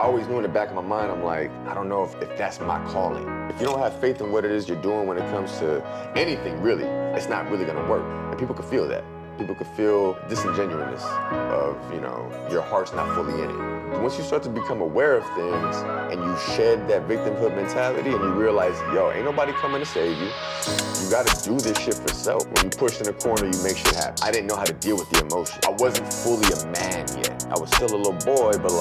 always knew in the back of my mind, I'm like, I don't know if that's my calling. If you don't have faith in what it is you're doing when it comes to anything, really, it's not really gonna work. And people can feel that. People can feel disingenuousness of, your heart's not fully in it. Once you start to become aware of things and you shed that victimhood mentality and you realize, yo, ain't nobody coming to save you. You gotta do this shit for self. When you push in a corner, you make shit happen. I didn't know how to deal with the emotion. I wasn't fully a man yet. I was still a little boy, but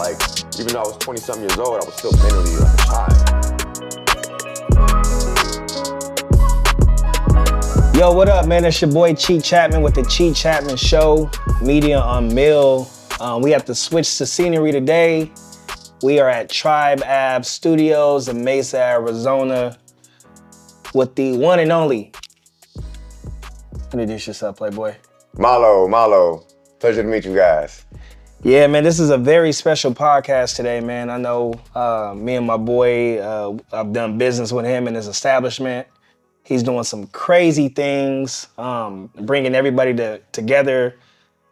even though I was 20-something years old, I was still mentally like a child. Yo, what up, man? It's your boy Chee Chatman with the Chee Chatman Show, Media on Mill. We have to switch to scenery today. We are at Tribe Ave Studios in Mesa, Arizona, with the one and only. Introduce yourself, Playboy. Malo. Pleasure to meet you guys. Yeah, man, this is a very special podcast today, man. I know me and my boy, I've done business with him in his establishment. He's doing some crazy things, bringing everybody together,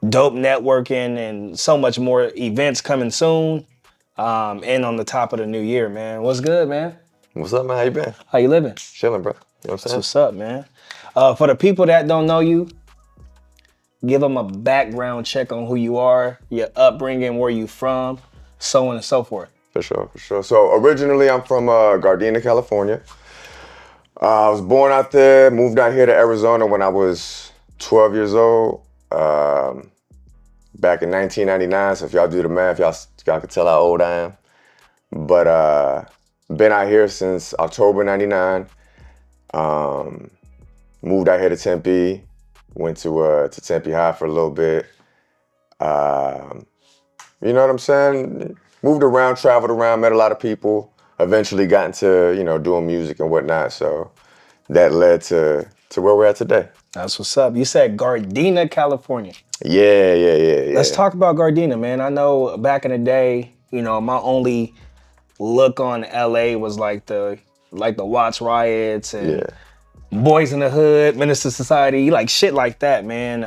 dope networking, and so much more events coming soon, and on the top of the new year, man. What's good, man? What's up, man? How you been? How you living? Chilling, bro. You know what I'm saying? That's what's up, man. For the people that don't know you, give them a background check on who you are, your upbringing, where you from, so on and so forth. For sure. So originally I'm from Gardena, California. I was born out there, moved out here to Arizona when I was 12 years old, back in 1999. So if y'all do the math, y'all can tell how old I am. But been out here since October 99. Moved out here to Tempe, went to Tempe High for a little bit. You know what I'm saying? Moved around, traveled around, met a lot of people. Eventually got into, doing music and whatnot. So that led to where we're at today. That's what's up. You said Gardena, California. Yeah. Let's talk about Gardena, man. I know back in the day, my only look on LA was like the Watts riots and Boys in the Hood, Minister Society, like shit like that, man.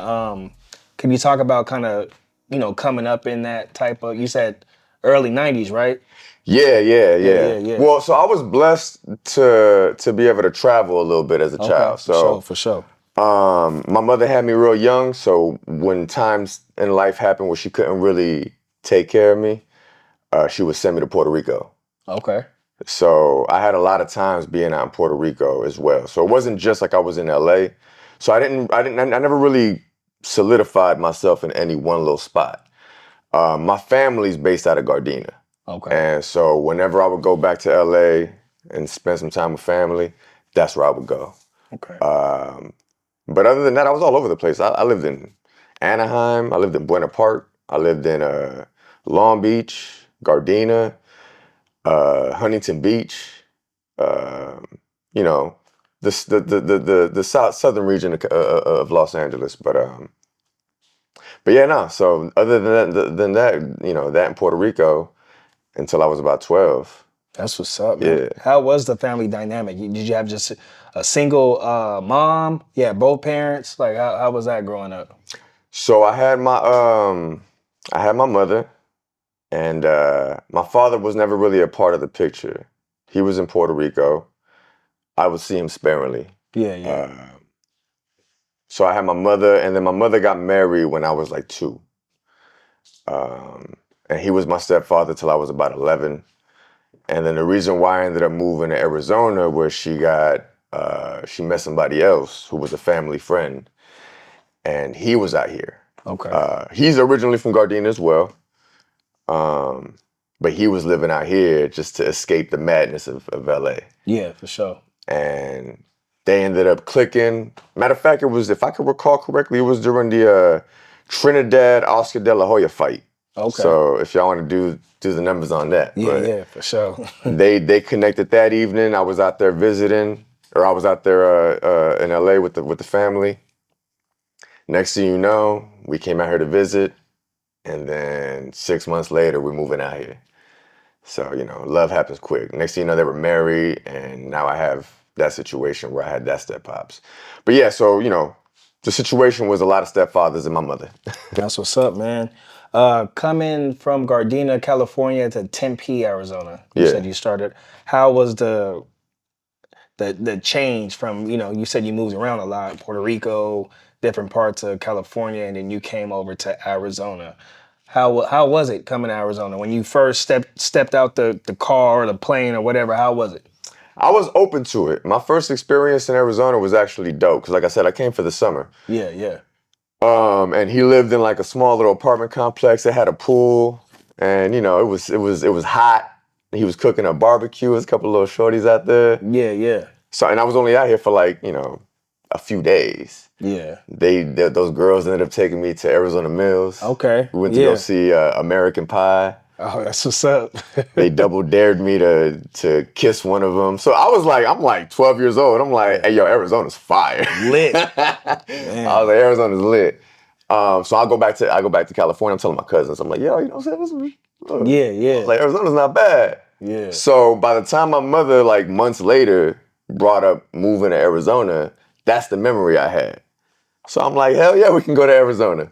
Can you talk about kind of, coming up in that type of, you said early 90s, right? Yeah. Well, so I was blessed to be able to travel a little bit as a child. So for sure. My mother had me real young, so when times in life happened where she couldn't really take care of me, she would send me to Puerto Rico. Okay. So I had a lot of times being out in Puerto Rico as well. So it wasn't just like I was in LA. So I never really solidified myself in any one little spot. My family's based out of Gardena. Okay. And so whenever I would go back to LA and spend some time with family, that's where I would go. Okay. But other than that, I was all over the place. I lived in Anaheim. I lived in Buena Park. I lived in Long Beach, Gardena, Huntington Beach. The southern region of Los Angeles. But yeah, no. So other than that, that in Puerto Rico until I was about 12. That's what's up, man. Yeah. How was the family dynamic? Did you have just a single mom? Yeah, both parents? Like, how was that growing up? So I had my mother, and my father was never really a part of the picture. He was in Puerto Rico. I would see him sparingly. Yeah. So I had my mother, and then my mother got married when I was like 2. And he was my stepfather till I was about 11. And then the reason why I ended up moving to Arizona was she met somebody else who was a family friend, and he was out here. Okay. He's originally from Gardena as well, but he was living out here just to escape the madness of LA. Yeah, for sure. And they ended up clicking. Matter of fact, it was, if I could recall correctly, it was during the Trinidad Oscar De La Hoya fight. Okay. So if y'all want to do the numbers on that. Yeah, for sure. they connected that evening. I was out there visiting, or I was out there in LA with the family. Next thing you know, we came out here to visit, and then 6 months later, we're moving out here. So, love happens quick. Next thing you know, they were married, and now I have that situation where I had that step-pops. But yeah, so, the situation was a lot of stepfathers and my mother. That's what's up, man. Coming from Gardena, California to Tempe, Arizona. You Yeah. said you started. How was the change from, you said you moved around a lot, Puerto Rico, different parts of California, and then you came over to Arizona. How was it coming to Arizona? When you first stepped out the car or the plane or whatever, how was it? I was open to it. My first experience in Arizona was actually dope because, like I said, I came for the summer. Yeah, yeah. And he lived in like a small little apartment complex. It had a pool, and it was hot. He was cooking a barbecue. There's a couple of little shorties out there. Yeah, yeah. So, and I was only out here for like a few days. Yeah. Those girls ended up taking me to Arizona Mills. Okay. We went to go see American Pie. Oh, that's what's up. They double dared me to kiss one of them. So I'm like 12 years old. I'm like, hey, yo, Arizona's fire. Lit. I was like, Arizona's lit. So I go back to California. I'm telling my cousins, I'm like, yo, you know what I'm saying? Yeah. I was like, Arizona's not bad. Yeah. So by the time my mother, like months later, brought up moving to Arizona, that's the memory I had. So I'm like, hell yeah, we can go to Arizona.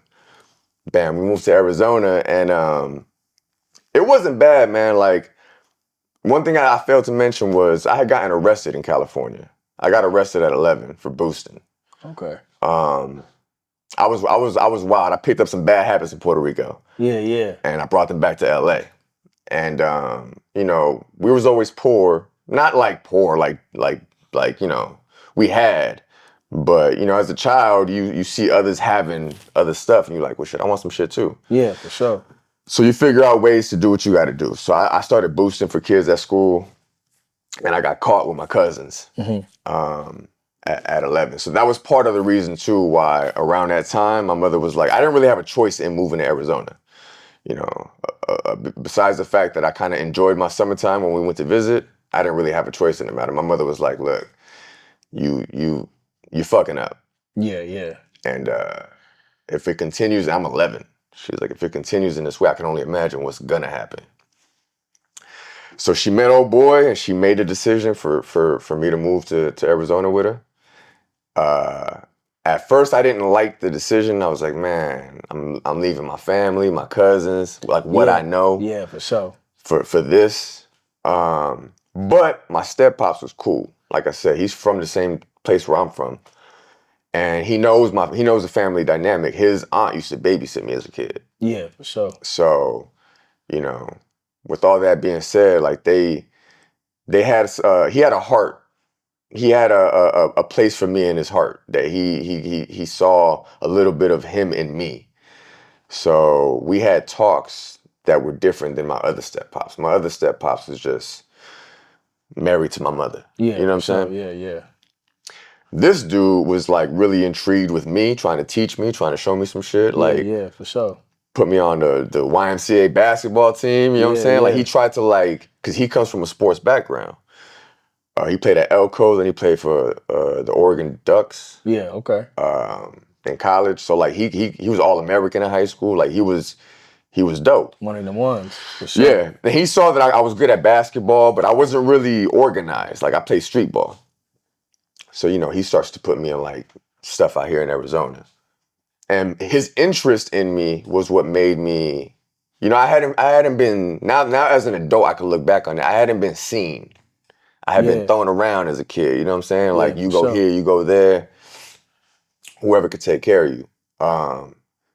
Bam, we moved to Arizona, and it wasn't bad, man. Like, one thing I failed to mention was I had gotten arrested in California. I got arrested at 11 for boosting. Okay. I was wild. I picked up some bad habits in Puerto Rico. Yeah, yeah. And I brought them back to LA. And we was always poor. Not like poor, like we had. But, as a child, you see others having other stuff and you're like, well, shit, I want some shit too. Yeah, for sure. So you figure out ways to do what you got to do. So I started boosting for kids at school, and I got caught with my cousins at 11. So that was part of the reason too why around that time my mother was like, I didn't really have a choice in moving to Arizona. Besides the fact that I kind of enjoyed my summertime when we went to visit, I didn't really have a choice in the matter. My mother was like, look, you fucking up. Yeah, yeah. And if it continues, I'm 11. She's like, if it continues in this way, I can only imagine what's gonna happen. So she met old boy, and she made a decision for me to move to Arizona with her. At first, I didn't like the decision. I was like, man, I'm leaving my family, my cousins, like what I know. Yeah, for sure. For this. But my step-pops was cool. Like I said, he's from the same place where I'm from. And he knows the family dynamic. His aunt used to babysit me as a kid. Yeah, for sure. So, with all that being said, like they had he had a heart. He had a place for me in his heart that he saw a little bit of him in me. So we had talks that were different than my other step-pops. My other step-pops was just married to my mother. Yeah, you know what I'm saying? Yeah, yeah. This dude was like really intrigued with me, trying to teach me, trying to show me some shit. Like, yeah, for sure. Put me on the YMCA basketball team. You know what I'm saying? Yeah. Like he tried to because he comes from a sports background. He played at Elko, then he played for the Oregon Ducks. Yeah, okay. In college, so like he was All-American in high school. Like he was dope. One of them ones, for sure. Yeah, and he saw that I was good at basketball, but I wasn't really organized. Like I played street ball. So, he starts to put me in like stuff out here in Arizona. And his interest in me was what made me, I hadn't been, now as an adult, I can look back on it. I hadn't been seen. I had been thrown around as a kid, you know what I'm saying? Like you go here, you go there, whoever could take care of you.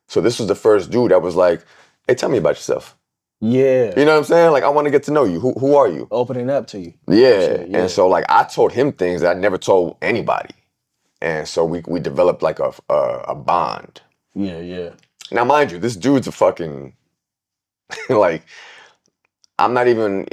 So this was the first dude that was like, hey, tell me about yourself. Yeah. You know what I'm saying? Like, I want to get to know you. Who are you? Opening up to you. Yeah. And so like I told him things that I never told anybody. And so we developed like a bond. Yeah, yeah. Now, mind you, this dude's a fucking, like, I'm not even,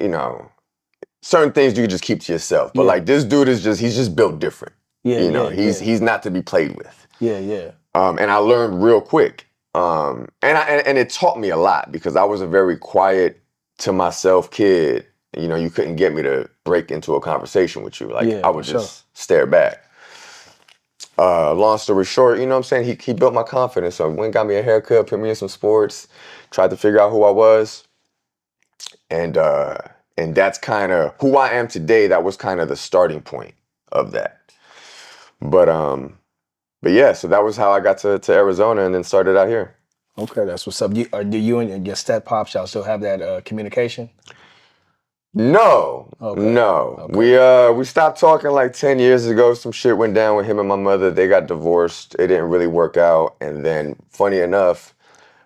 certain things you can just keep to yourself. But like this dude he's just built different. Yeah, he's not to be played with. Yeah, yeah. And I learned real quick. And it taught me a lot because I was a very quiet to myself kid. You couldn't get me to break into a conversation with you. Like I would just stare back. Long story short, you know what I'm saying? He built my confidence. So went and got me a haircut, put me in some sports, tried to figure out who I was. And that's kind of who I am today. That was kind of the starting point of that. But yeah, so that was how I got to Arizona and then started out here. Okay, that's what's up. Do you and your step pops, y'all still have that communication? No, Okay. no. Okay. We stopped talking like 10 years ago. Some shit went down with him and my mother. They got divorced. It didn't really work out. And then, funny enough,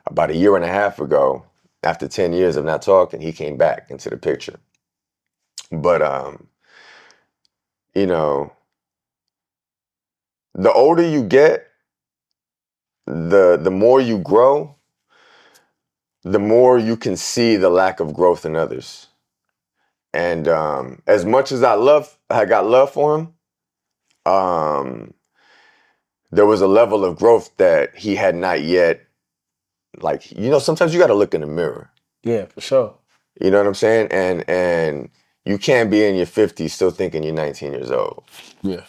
about a year and a half ago, after 10 years of not talking, he came back into the picture. But you know, the older you get, the more you grow, the more you can see the lack of growth in others. And as much as I got love for him, there was a level of growth that he had not yet, like, sometimes you got to look in the mirror. Yeah, for sure. You know what I'm saying? And you can't be in your 50s still thinking you're 19 years old. Yeah.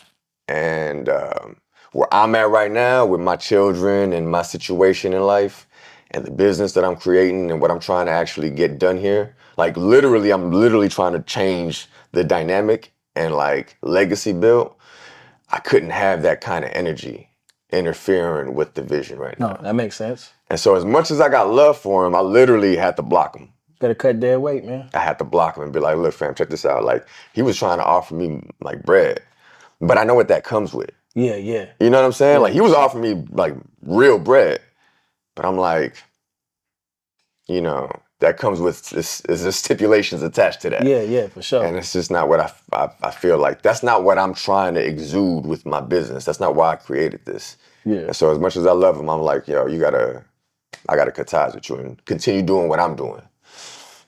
And where I'm at right now with my children and my situation in life and the business that I'm creating and what I'm trying to actually get done here, like I'm literally trying to change the dynamic and like legacy build. I couldn't have that kind of energy interfering with the vision right now. No, that makes sense. And so as much as I got love for him, I literally had to block him. Gotta cut dead weight, man. I had to block him and be like, look, fam, check this out. Like, he was trying to offer me like bread, but I know what that comes with. Yeah, yeah. You know what I'm saying? Yeah. Like, he was offering me like real bread, but I'm like, that comes with there's stipulations attached to that. Yeah, yeah, for sure. And it's just not what I feel like. That's not what I'm trying to exude with my business. That's not why I created this. Yeah. And so as much as I love him, I'm like, yo, I gotta cut ties with you and continue doing what I'm doing.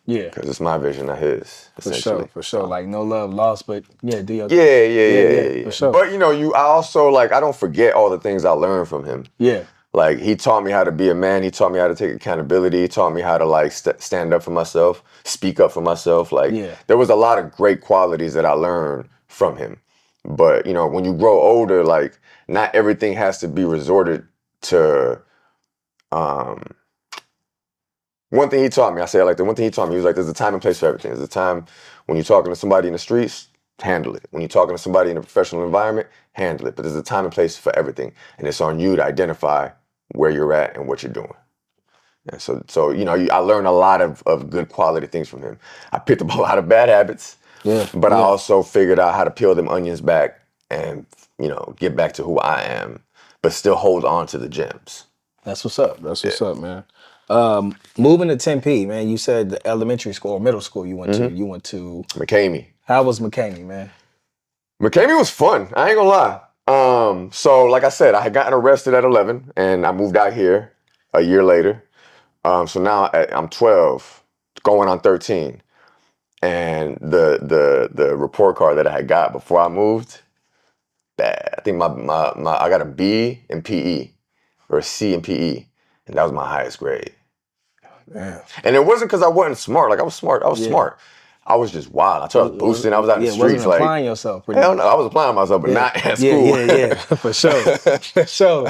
Yeah. Because it's my vision, not his. For sure. Like, no love lost, but yeah, do your Yeah. for sure. But I also, like, I don't forget all the things I learned from him. Yeah. Like, he taught me how to be a man. He taught me how to take accountability. He taught me how to, like, stand up for myself, speak up for myself. Like, there was a lot of great qualities that I learned from him. But, when you grow older, like, not everything has to be resorted to. One thing he taught me, I say it like that. One thing he taught me, he was like, there's a time and place for everything. There's a time when you're talking to somebody in the streets, handle it. When you're talking to somebody in a professional environment, handle it. But there's a time and place for everything. And it's on you to identify where you're at and what you're doing. And so I learned a lot of good quality things from him. I picked up a lot of bad habits, but I also figured out how to peel them onions back and, get back to who I am, but still hold on to the gems. That's what's up. That's what's up, man. Moving to Tempe, man, you said the elementary school or middle school you went to. You went to McCamey. How was McCamey, man? McCamey was fun. I ain't gonna lie. So like I said, I had gotten arrested at 11 and I moved out here a year later. So now I'm 12, going on 13. And the report card that I had got before I moved, I think I got a B in PE or a C in PE. And that was my highest grade. Damn. And it wasn't because I wasn't smart. Like, I was smart. I was smart. I was just wild. I was boosting. I was out in the streets. Wasn't applying yourself. Hell no. I was applying myself, but not at school. Yeah. For sure. For sure.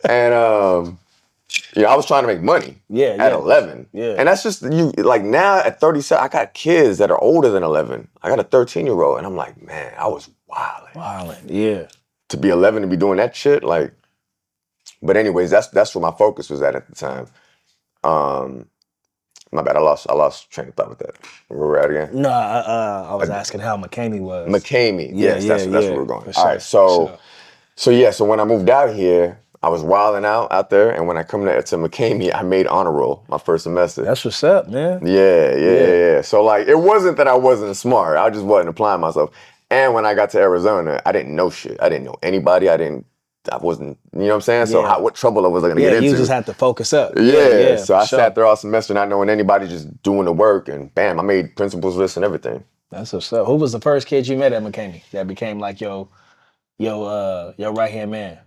And, I was trying to make money at 11. Yeah. And that's just, like, now at 37, I got kids that are older than 11. I got a 13-year-old. And I'm like, man, I was wilding. Yeah. To be 11 and be doing that shit, like. But anyways, that's where my focus was at the time. My bad, I lost train of thought with that. Where we're at again? No, I was asking how McCamey was. McCamey, yes, that's where we're going. Sure, all right, so when I moved out here, I was wilding out there, and when I come to McCamey, I made honor roll my first semester. That's what's up, man. Yeah. So like, it wasn't that I wasn't smart, I just wasn't applying myself. And when I got to Arizona, I didn't know shit. I didn't know anybody. I wasn't, you know what I'm saying? So what trouble was I gonna get into? You just had to focus up. So I sat there all semester not knowing anybody, just doing the work, and bam, I made principal's list and everything. That's what's up. Who was the first kid you met at McCamey that became like your right-hand man?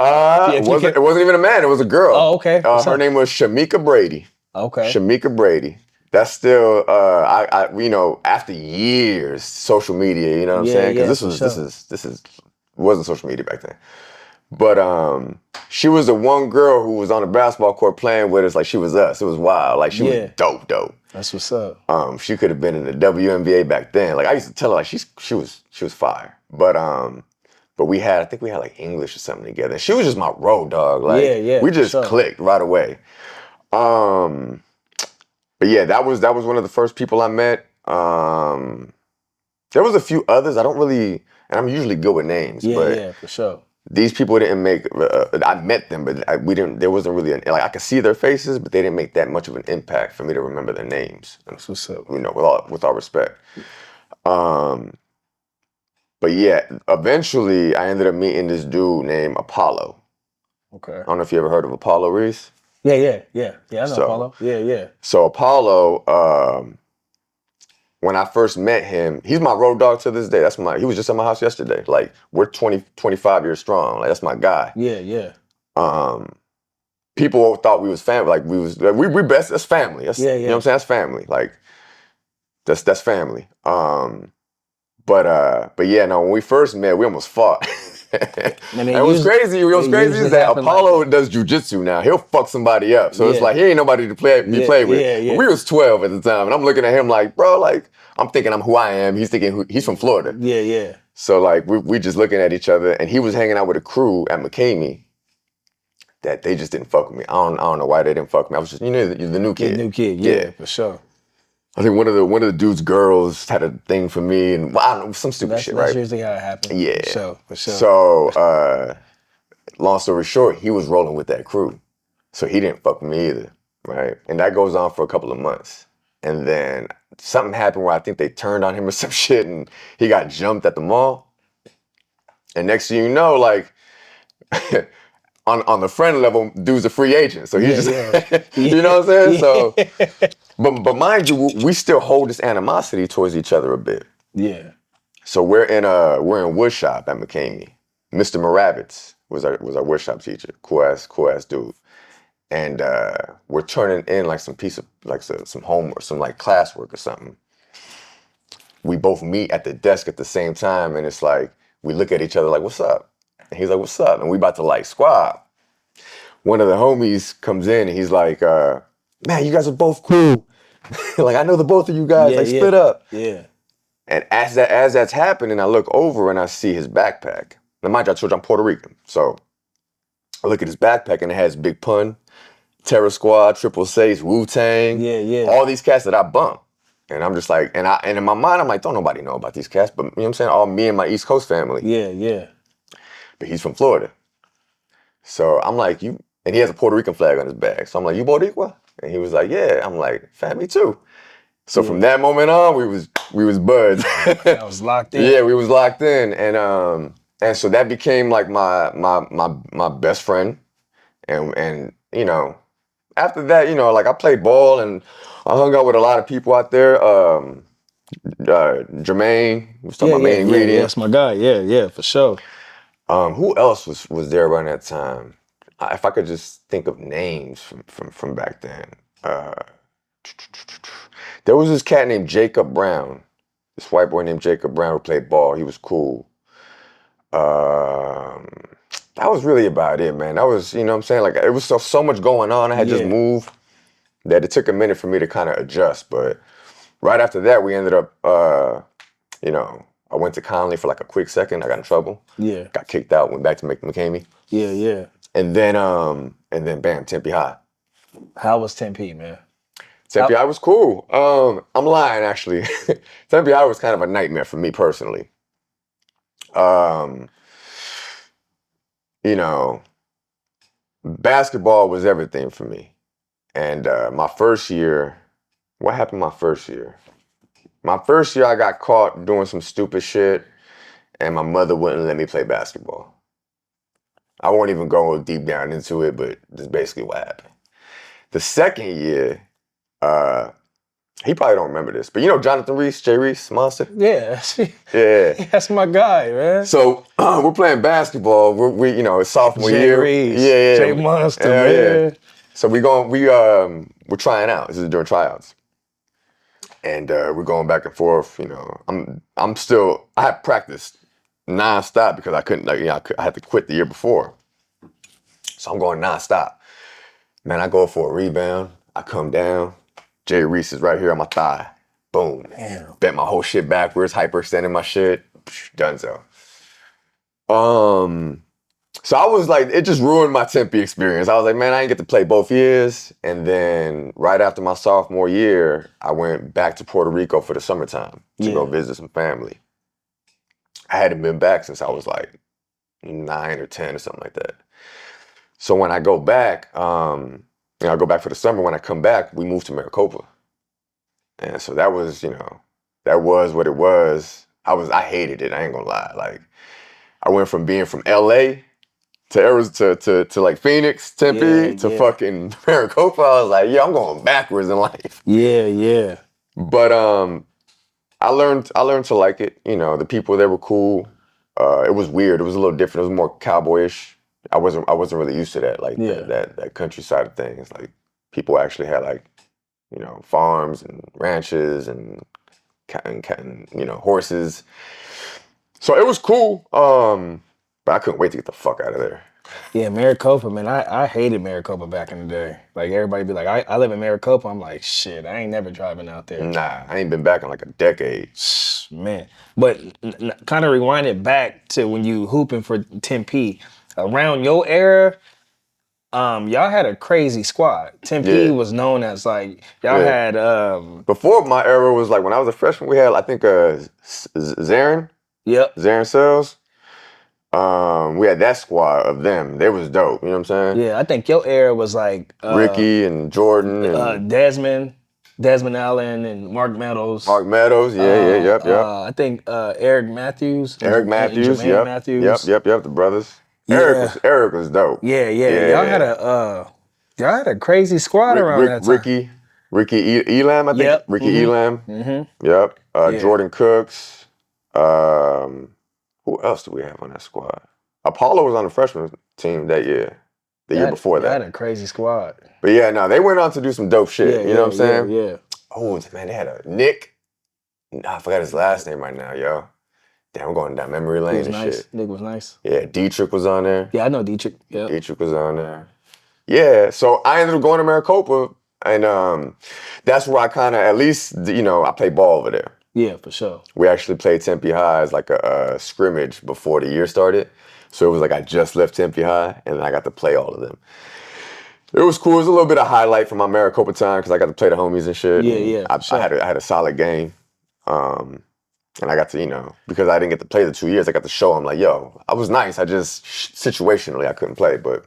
It wasn't even a man, it was a girl. Oh, okay. Her name was Shamika Brady. Okay. Shamika Brady. That's still, after years, social media, you know what I'm saying? Because this wasn't social media back then. But she was the one girl who was on the basketball court playing with us like she was us. It was wild. Like, she was dope. That's what's up. She could have been in the WNBA back then. Like, I used to tell her, like, she was fire. But but I think we had like English or something together. And she was just my road dog. Like, Yeah, we just sure. clicked right away. But yeah, that was one of the first people I met. There was a few others. I don't really, and I'm usually good with names, but Yeah, for sure. these people didn't make. I met them, but we didn't. There wasn't really like I could see their faces, but they didn't make that much of an impact for me to remember their names. That's what's up. You know, with all respect. But yeah, eventually I ended up meeting this dude named Apollo. Okay. I don't know if you ever heard of Apollo Reese. Yeah. I know Apollo. Yeah. So Apollo, when I first met him, he's my road dog to this day. He was just at my house yesterday. Like, we're 20, 25 years strong. Like, that's my guy. Yeah. People thought we was family. Like, we best. That's family. That's, Yeah. You know what I'm saying? That's family. Like, that's family. But yeah, no, when we first met, we almost fought. And what's crazy is that Apollo does jujitsu now. He'll fuck somebody up. So it's like, he ain't nobody to be played with. Yeah. We was 12 at the time, and I'm looking at him like, bro, like, I'm thinking I'm who I am. He's thinking he's from Florida. Yeah. So like, we just looking at each other, and he was hanging out with a crew at McCamey that they just didn't fuck with me. I don't know why they didn't fuck with me. I was just, you're the new kid. The new kid, yeah, for sure. I think one of the dude's girls had a thing for me, and I don't know, some stupid shit, right? That's usually how it happens. Yeah. For sure. So, long story short, he was rolling with that crew. So he didn't fuck with me either, right? And that goes on for a couple of months. And then something happened where I think they turned on him or some shit, and he got jumped at the mall. And next thing you know, like, on the friend level, dude's a free agent. So he's you know what I'm saying? So, but mind you, we still hold this animosity towards each other a bit. Yeah. So we're in woodshop at McCamey. Mr. Moravitz was our woodshop teacher. Cool ass dude. And we're turning in like some piece of like some homework, some like classwork or something. We both meet at the desk at the same time, and it's like we look at each other like, "What's up?" And he's like, "What's up?" And we about to like squab. One of the homies comes in and he's like, "Man, you guys are both cool. Like, I know the both of you guys. Like, split up." Yeah. And as that's happening, I look over and I see his backpack. Now, mind you, I told you I'm Puerto Rican, so I look at his backpack and it has Big Pun, Terror Squad, Triple Six, Wu-Tang, all these cats that I bump. And I'm just like, and in my mind, I'm like, don't nobody know about these cats, but you know what I'm saying? All me and my East Coast family. Yeah. But he's from Florida. So I'm like, and he has a Puerto Rican flag on his bag. So I'm like, you Boricua? And he was like, yeah. I'm like, family too. So from that moment on, we was buds. I was locked in. Yeah, we was locked in. And so that became like my best friend. And you know, after that, you know, like I played ball and I hung out with a lot of people out there. Jermaine was talking about main ingredient. Yeah, that's my guy. Yeah, for sure. Who else was there around that time? If I could just think of names from back then. There was this cat named Jacob Brown. This white boy named Jacob Brown who played ball. He was cool. That was really about it, man. That was, you know what I'm saying? Like, it was so much going on. I had just moved that it took a minute for me to kind of adjust. But right after that, we ended up, you know, I went to Conley for like a quick second. I got in trouble. Yeah. Got kicked out, went back to McCamey. Yeah. And then bam, Tempe High. How was Tempe, man? Tempe High was cool. I'm lying, actually. Tempe High was kind of a nightmare for me personally. You know, basketball was everything for me. And my first year, what happened my first year? My first year, I got caught doing some stupid shit, and my mother wouldn't let me play basketball. I won't even go deep down into it, but that's basically what happened. The second year, he probably don't remember this, but you know Jonathan Reese, Jay Reese, Monster? Yeah. Yeah. That's my guy, man. So we're playing basketball. We you know, it's sophomore year. Jay Reese. Yeah. Jay Monster, man. Yeah. So we're trying out. This is during tryouts. And we're going back and forth, you know. I had practiced nonstop because I couldn't, like, you know, I had to quit the year before. So I'm going nonstop. Man, I go for a rebound. I come down. Jay Reese is right here on my thigh. Boom. Damn. Bent my whole shit backwards, hyperextended my shit. Donezo. So I was like, it just ruined my Tempe experience. I was like, man, I didn't get to play both years. And then right after my sophomore year, I went back to Puerto Rico for the summertime to go visit some family. I hadn't been back since I was like 9 or 10 or something like that. So when I go back, I go back for the summer. When I come back, we moved to Maricopa. And so that was, that was what it was. I hated it. I ain't gonna lie. Like, I went from being from LA to Arizona to like Phoenix, Tempe, to fucking Maricopa. I was like, I'm going backwards in life. Yeah. But I learned to like it. The people there were cool. It was weird. It was a little different. It was more cowboyish. I wasn't really used to that, like that countryside of things. Like, people actually had like, farms and ranches and horses. So it was cool. But I couldn't wait to get the fuck out of there. Yeah, Maricopa, man. I hated Maricopa back in the day. Like, everybody be like, I live in Maricopa. I'm like, shit, I ain't never driving out there. Nah, I ain't been back in like a decade. Man. But kind of rewind it back to when you hooping for Tempe. Around your era, y'all had a crazy squad. Tempe was known as like, y'all had... Before my era was like, when I was a freshman, we had, I think, Zarin. Yep. Zarin Sells. We had that squad of them. They was dope. You know what I'm saying? Yeah, I think your era was like Ricky and Jordan and Desmond Allen and Mark Meadows. Yep. I think Eric Matthews. Eric Matthews, and Matthews. Yep. The brothers. Yeah. Eric was dope. Yeah. Y'all had a crazy squad around that time. Ricky Elam, I think. Yep. Ricky Elam. Mm-hmm. Yep. Jordan Cooks. Who else do we have on that squad? Apollo was on the freshman team that year. The year before that. They had a crazy squad. But yeah, no, they went on to do some dope shit. You know what I'm saying? Yeah. Oh, man, they had a Nick. I forgot his last name right now, yo. Damn, we're going down memory lane and shit. Nick was nice. Yeah, Dietrich was on there. Yeah, I know Dietrich. Yeah. Dietrich was on there. Yeah, so I ended up going to Maricopa, and that's where I kind of, at least, I played ball over there. Yeah, for sure. We actually played Tempe High as like a scrimmage before the year started. So it was like I just left Tempe High, and then I got to play all of them. It was cool. It was a little bit of highlight from my Maricopa time because I got to play the homies and shit. Yeah. I had a solid game. And I got to, because I didn't get to play the 2 years, I got to show them like, yo, I was nice. I just, situationally, I couldn't play. But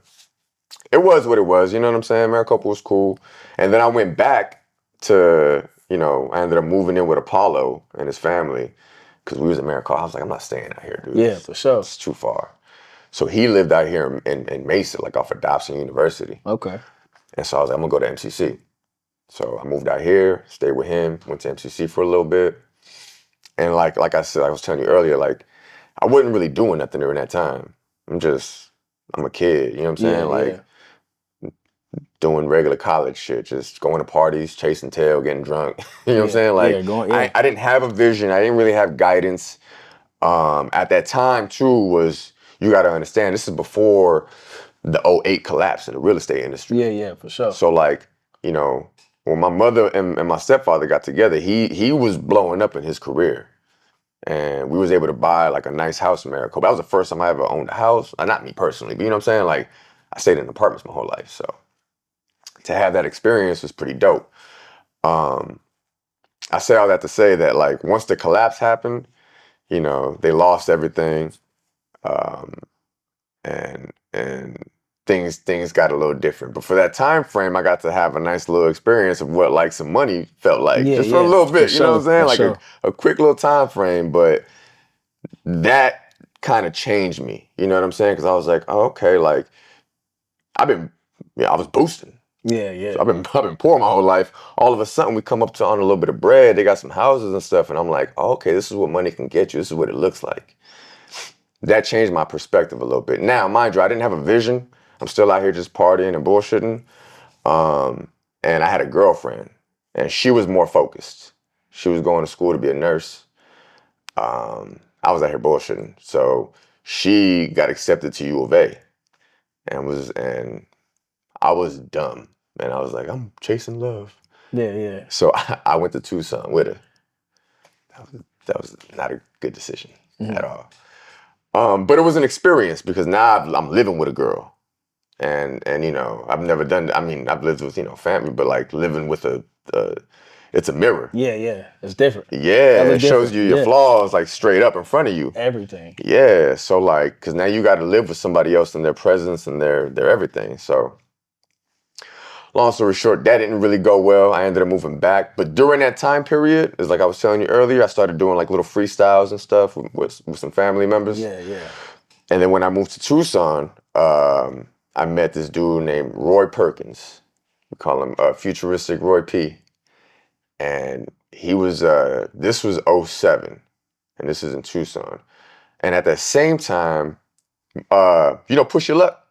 it was what it was. You know what I'm saying? Maricopa was cool. And then I went back to, I ended up moving in with Apollo and his family because we was in Maricopa. I was like, I'm not staying out here, dude. Yeah, for sure. It's too far. So he lived out here in Mesa, like off of Dobson University. Okay. And so I was like, I'm going to go to MCC. So I moved out here, stayed with him, went to MCC for a little bit. And like I said, I was telling you earlier, like, I wasn't really doing nothing during that time. I'm a kid, you know what I'm saying? Doing regular college shit, just going to parties, chasing tail, getting drunk. You know what I'm saying? Like, I didn't have a vision. I didn't really have guidance. At that time, too, you got to understand, this is before the '08 collapse in the real estate industry. Yeah, for sure. So, like, when my mother and my stepfather got together, he was blowing up in his career. And we was able to buy like a nice house in Maricopa. That was the first time I ever owned a house. Not me personally, but you know what I'm saying? Like, I stayed in apartments my whole life. So to have that experience was pretty dope. I say all that to say that, like, once the collapse happened, they lost everything. And things got a little different. But for that time frame, I got to have a nice little experience of what like some money felt like. Just for a little bit, you know what I'm saying? Like a quick little time frame, but that kind of changed me. You know what I'm saying? Because I was like, oh, okay, like I was boosting. Yeah. So I've been poor my whole life. All of a sudden, we come up to on a little bit of bread. They got some houses and stuff, and I'm like, oh, okay, this is what money can get you. This is what it looks like. That changed my perspective a little bit. Now, mind you, I didn't have a vision. I'm still out here just partying and bullshitting. And I had a girlfriend, and she was more focused. She was going to school to be a nurse. I was out here bullshitting. So she got accepted to U of A, and I was dumb. And I was like, I'm chasing love. Yeah. So I went to Tucson with her. That was not a good decision at all. But it was an experience because now I'm living with a girl, and you know, I've never done. I mean, I've lived with, you know, family, but like living with it's a mirror. Yeah, it's different. Yeah, Hella it shows different. you your Yeah. flaws like straight up in front of you. Everything. Yeah, so like, cause now you got to live with somebody else and their presence and their everything. So, long story short, that didn't really go well. I ended up moving back, but during that time period, is like I was telling you earlier, I started doing like little freestyles and stuff with some family members. Yeah. And then when I moved to Tucson, I met this dude named Roy Perkins. We call him Futuristic Roy P. And he was, this was '07, and this is in Tucson. And at the same time, you know Push Your Luck?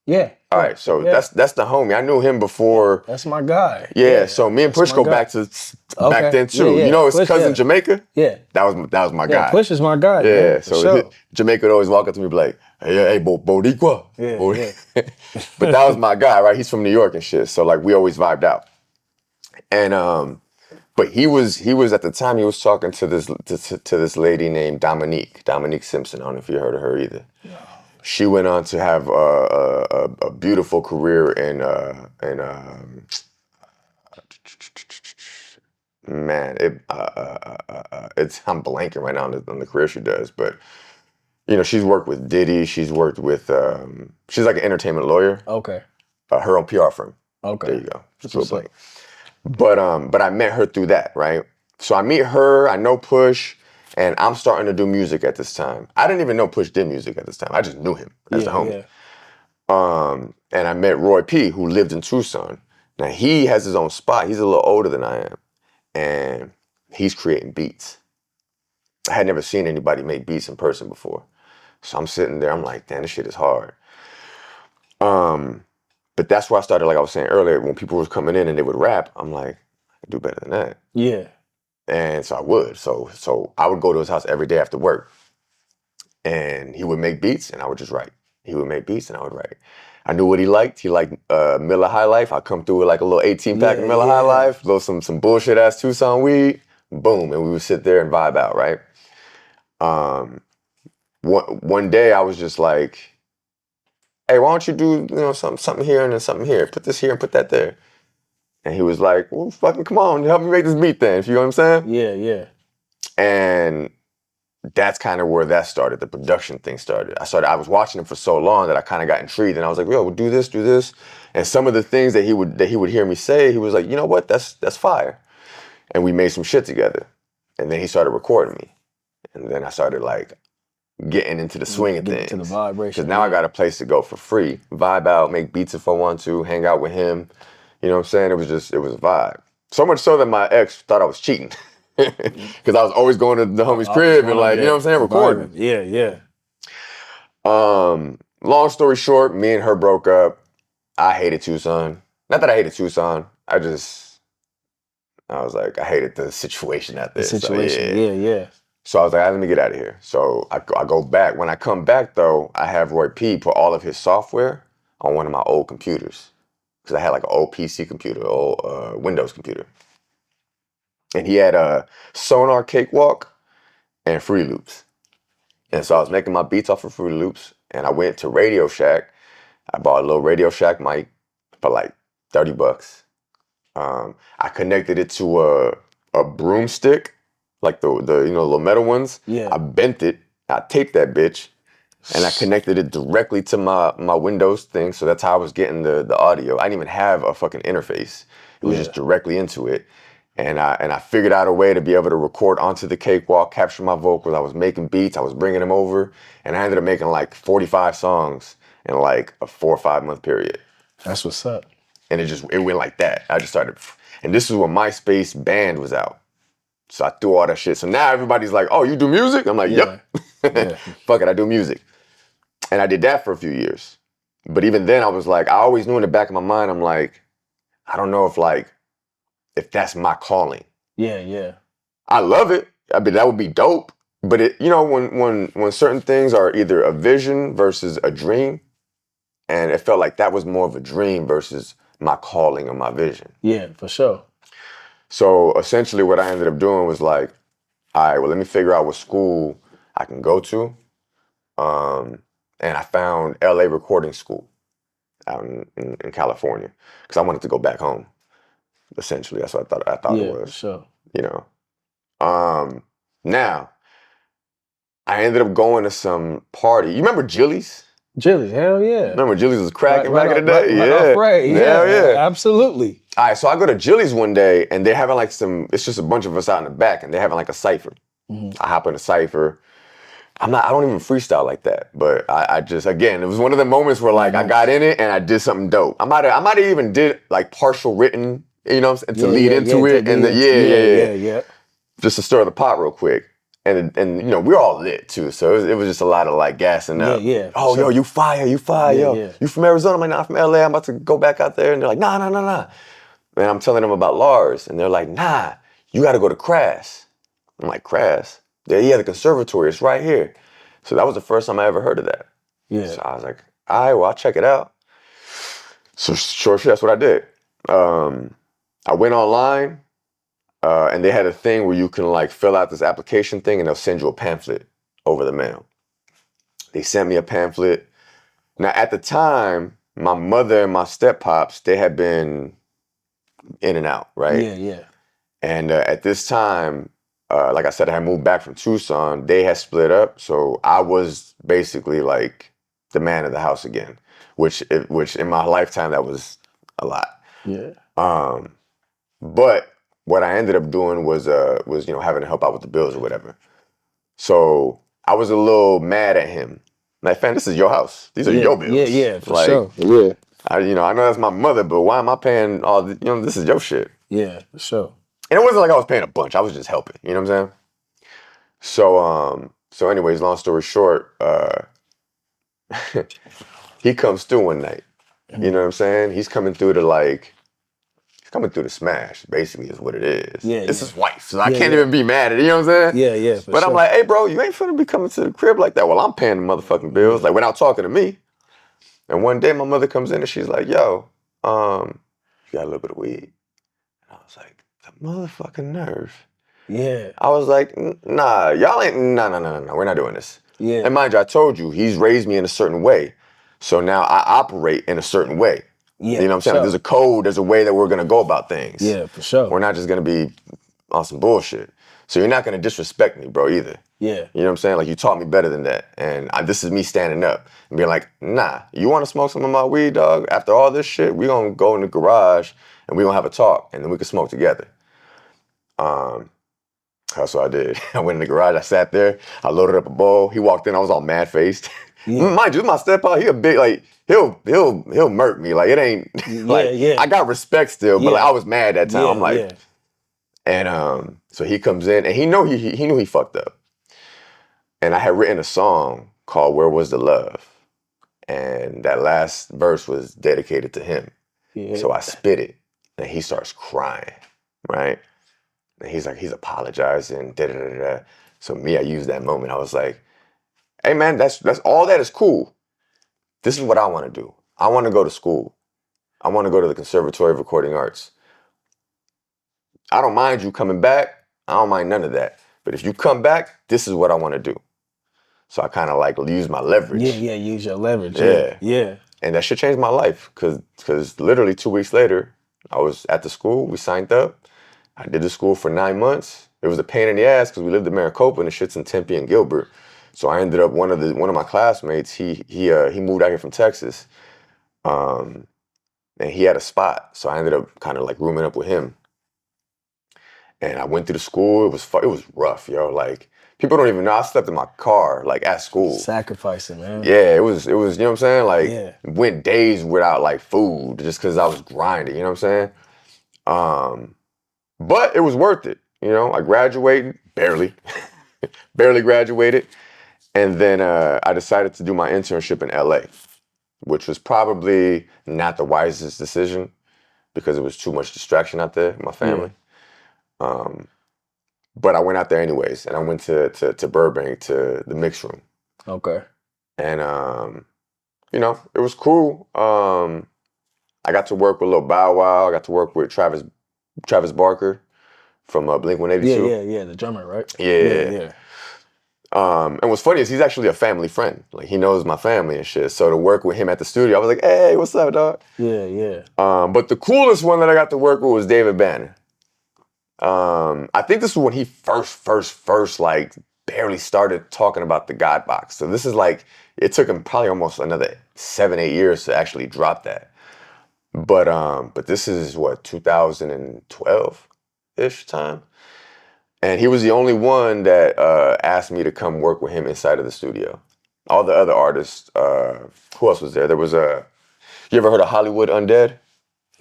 Yeah. All right, so that's the homie. I knew him before. That's my guy. Yeah, so me and Push go back to back then too. Yeah. You know his Push, cousin yeah. Jamaica? Yeah. That was my guy. Push is my guy. Yeah, man, so sure. Jamaica would always walk up to me and be like, hey, Boricua. Yeah. But that was my guy, right? He's from New York and shit. So like we always vibed out. And but he was at the time he was talking to this lady named Dominique Simpson. I don't know if you heard of her either. No. She went on to have a beautiful career in man, it's I'm blanking right now on the career she does, but you know, she's worked with Diddy, she's worked with she's like an entertainment lawyer. Okay. Her own PR firm. Okay. There you go. Just a little blank. But I met her through that, right? So I meet her, I know Push, and I'm starting to do music at this time. I didn't even know Push did music at this time. I just knew him as the homie. Yeah. And I met Roy P, who lived in Tucson. Now he has his own spot. He's a little older than I am. And he's creating beats. I had never seen anybody make beats in person before. So I'm sitting there, I'm like, damn, this shit is hard. But that's where I started, like I was saying earlier, when people was coming in and they would rap, I'm like, I can do better than that. Yeah. And so I would. So I would go to his house every day after work. And he would make beats and I would just write. He would make beats and I would write. I knew what he liked. He liked Miller High Life. I'd come through with like a little 18-pack of Miller High Life, some bullshit ass Tucson weed, boom, and we would sit there and vibe out, right? One day I was just like, hey, why don't you do, you know, something here and then something here? Put this here and put that there. And he was like, well, fucking come on, help me make this beat then, if you know what I'm saying? Yeah. And that's kind of where that started. The production thing started. I was watching him for so long that I kind of got intrigued, and I was like, yo, we'll do this. And some of the things that he would hear me say, he was like, you know what, that's fire. And we made some shit together. And then he started recording me. And then I started like getting into the swing of things. To the vibration. Because now I got a place to go for free. Vibe out, make beats if I want to, hang out with him. You know what I'm saying? It was a vibe. So much so that my ex thought I was cheating. Because I was always going to the homie's crib and like, you know what I'm saying, recording. Yeah. Long story short, me and her broke up. I hated Tucson. Not that I hated Tucson. I was like, I hated the situation out there. The situation, yeah. So I was like, let me get out of here. So I go back. When I come back though, I have Roy P put all of his software on one of my old computers. Because I had like an old PC computer, old Windows computer. And he had a Sonar Cakewalk and Fruity Loops. And so I was making my beats off of Fruity Loops, and I went to Radio Shack. I bought a little Radio Shack mic for like $30. I connected it to a broomstick, like the you know, little metal ones. Yeah. I bent it, I taped that bitch, and I connected it directly to my Windows thing. So that's how I was getting the audio. I didn't even have a fucking interface. It was just directly into it. And I figured out a way to be able to record onto the cakewalk, capture my vocals. I was making beats, I was bringing them over, and I ended up making like 45 songs in like a 4 or 5 month period. That's what's up. And it went like that. I just started, and this is when MySpace Band was out. So I threw all that shit. So now everybody's like, oh, you do music? I'm like, yep. Fuck it, I do music. And I did that for a few years. But even then I was like, I always knew in the back of my mind, I'm like, I don't know if that's my calling. Yeah. I love it. I mean, that would be dope. But it, you know, when certain things are either a vision versus a dream, and it felt like that was more of a dream versus my calling or my vision. Yeah, for sure. So essentially what I ended up doing was like, all right, well, let me figure out what school I can go to. And I found LA recording school out in California because I wanted to go back home. Essentially, that's what I thought it Yeah, for was. sure. You know. Now I ended up going to some party. You remember Jilly's? Jilly, hell yeah. Remember Jilly's was cracking Right back in the day? right Yeah. off right. Hell yeah. Absolutely. All right, so I go to Jilly's one day and they're having like it's just a bunch of us out in the back and they're having like a cipher. I hop in a cipher. I don't even freestyle like that, but I just, again, it was one of the moments where like I got in it and I did something dope. I might have even did like partial written, you know, to lead into it. And yeah. Just to stir the pot real quick. And you know, we're all lit too. So it was just a lot of like gassing up. Yeah. Oh, yo, you fire, yo. Yeah. You from Arizona? I'm like, nah, I'm from LA. I'm about to go back out there. And they're like, nah. And I'm telling them about Lars. And they're like, nah, you got to go to Crass. I'm like, Crass? Yeah, the conservatory. It's right here. So that was the first time I ever heard of that. Yeah. So I was like, all right, well, I'll check it out. So sure, that's what I did. I went online. And they had a thing where you can like fill out this application thing and they'll send you a pamphlet over the mail. They sent me a pamphlet. Now at the time, my mother and my step-pops, they had been in and out, right? Yeah. And at this time, like I said, I had moved back from Tucson. They had split up. So I was basically like the man of the house again, which in my lifetime, that was a lot. Yeah. But what I ended up doing was you know, having to help out with the bills or whatever. So I was a little mad at him. Like, fam, this is your house. These are your bills. Yeah, for like, sure. Yeah. I know that's my mother, but why am I paying all the, you know, this is your shit. Yeah, for sure. And it wasn't like I was paying a bunch. I was just helping. You know what I'm saying? So anyways, long story short, he comes through one night. You know what I'm saying? He's coming through to smash, basically, is what it is. Yeah, it's his wife, so I Yeah, can't yeah. even be mad at it, you know what I'm saying? Yeah, for But sure. I'm like, hey, bro, you ain't finna be coming to the crib like that. Well, I'm paying the motherfucking bills, like, without talking to me. And one day, my mother comes in and she's like, yo, you got a little bit of weed? And I was like, the motherfucking nerve. Yeah. I was like, nah, y'all ain't, no, we're not doing this. Yeah. And mind you, I told you, he's raised me in a certain way. So now I operate in a certain way. Yeah, You know what I'm saying? Like, there's a code, there's a way that we're gonna go about things. Yeah, for sure. We're not just gonna be on some bullshit. So you're not gonna disrespect me, bro, either. Yeah. You know what I'm saying? Like, you taught me better than that. And this is me standing up and being like, nah, you wanna smoke some of my weed, dog? After all this shit, we gonna go in the garage and we gonna have a talk and then we can smoke together. That's what I did. I went in the garage, I sat there, I loaded up a bowl. He walked in, I was all mad-faced. Yeah. Mind you, my stepfather, he a big, like, he'll murk me. Like, it ain't, like, I got respect still, but like, I was mad that time. I'm like, and so he comes in, and he knew he fucked up. And I had written a song called Where Was the Love? And that last verse was dedicated to him. Yeah. So I spit it, and he starts crying, right? And he's apologizing, da-da-da-da. So me, I used that moment. I was like, hey man, that's all that is cool. This is what I want to do. I want to go to school. I want to go to the Conservatory of Recording Arts. I don't mind you coming back. I don't mind none of that. But if you come back, this is what I want to do. So I kind of like use my leverage. Yeah, use your leverage. Yeah. And that shit changed my life because literally 2 weeks later, I was at the school. We signed up. I did the school for 9 months. It was a pain in the ass because we lived in Maricopa and the shit's in Tempe and Gilbert. So I ended up one of my classmates. He moved out here from Texas, and he had a spot. So I ended up kind of like rooming up with him. And I went through the school. It was rough, yo. Like, people don't even know I slept in my car, like, at school. Sacrificing, man. Yeah, it was. You know what I'm saying? Like, Yeah. went days without like food just because I was grinding. You know what I'm saying? But it was worth it. You know, I graduated barely graduated. And then I decided to do my internship in LA, which was probably not the wisest decision because it was too much distraction out there with my family. But I went out there anyways, and I went to Burbank to the mix room. Okay. And, you know, it was cool. I got to work with Lil Bow Wow. I got to work with Travis Barker from Blink-182. Yeah, the drummer, right? Yeah. And what's funny is he's actually a family friend. Like, he knows my family and shit. So to work with him at the studio, I was like, hey, what's up, dog? Yeah. But the coolest one that I got to work with was David Banner. I think this was when he first like barely started talking about the God box. So this is like, it took him probably almost another 7-8 years to actually drop that. But this is what, 2012-ish time? And he was the only one that asked me to come work with him inside of the studio. All the other artists, who else was there? There was you ever heard of Hollywood Undead?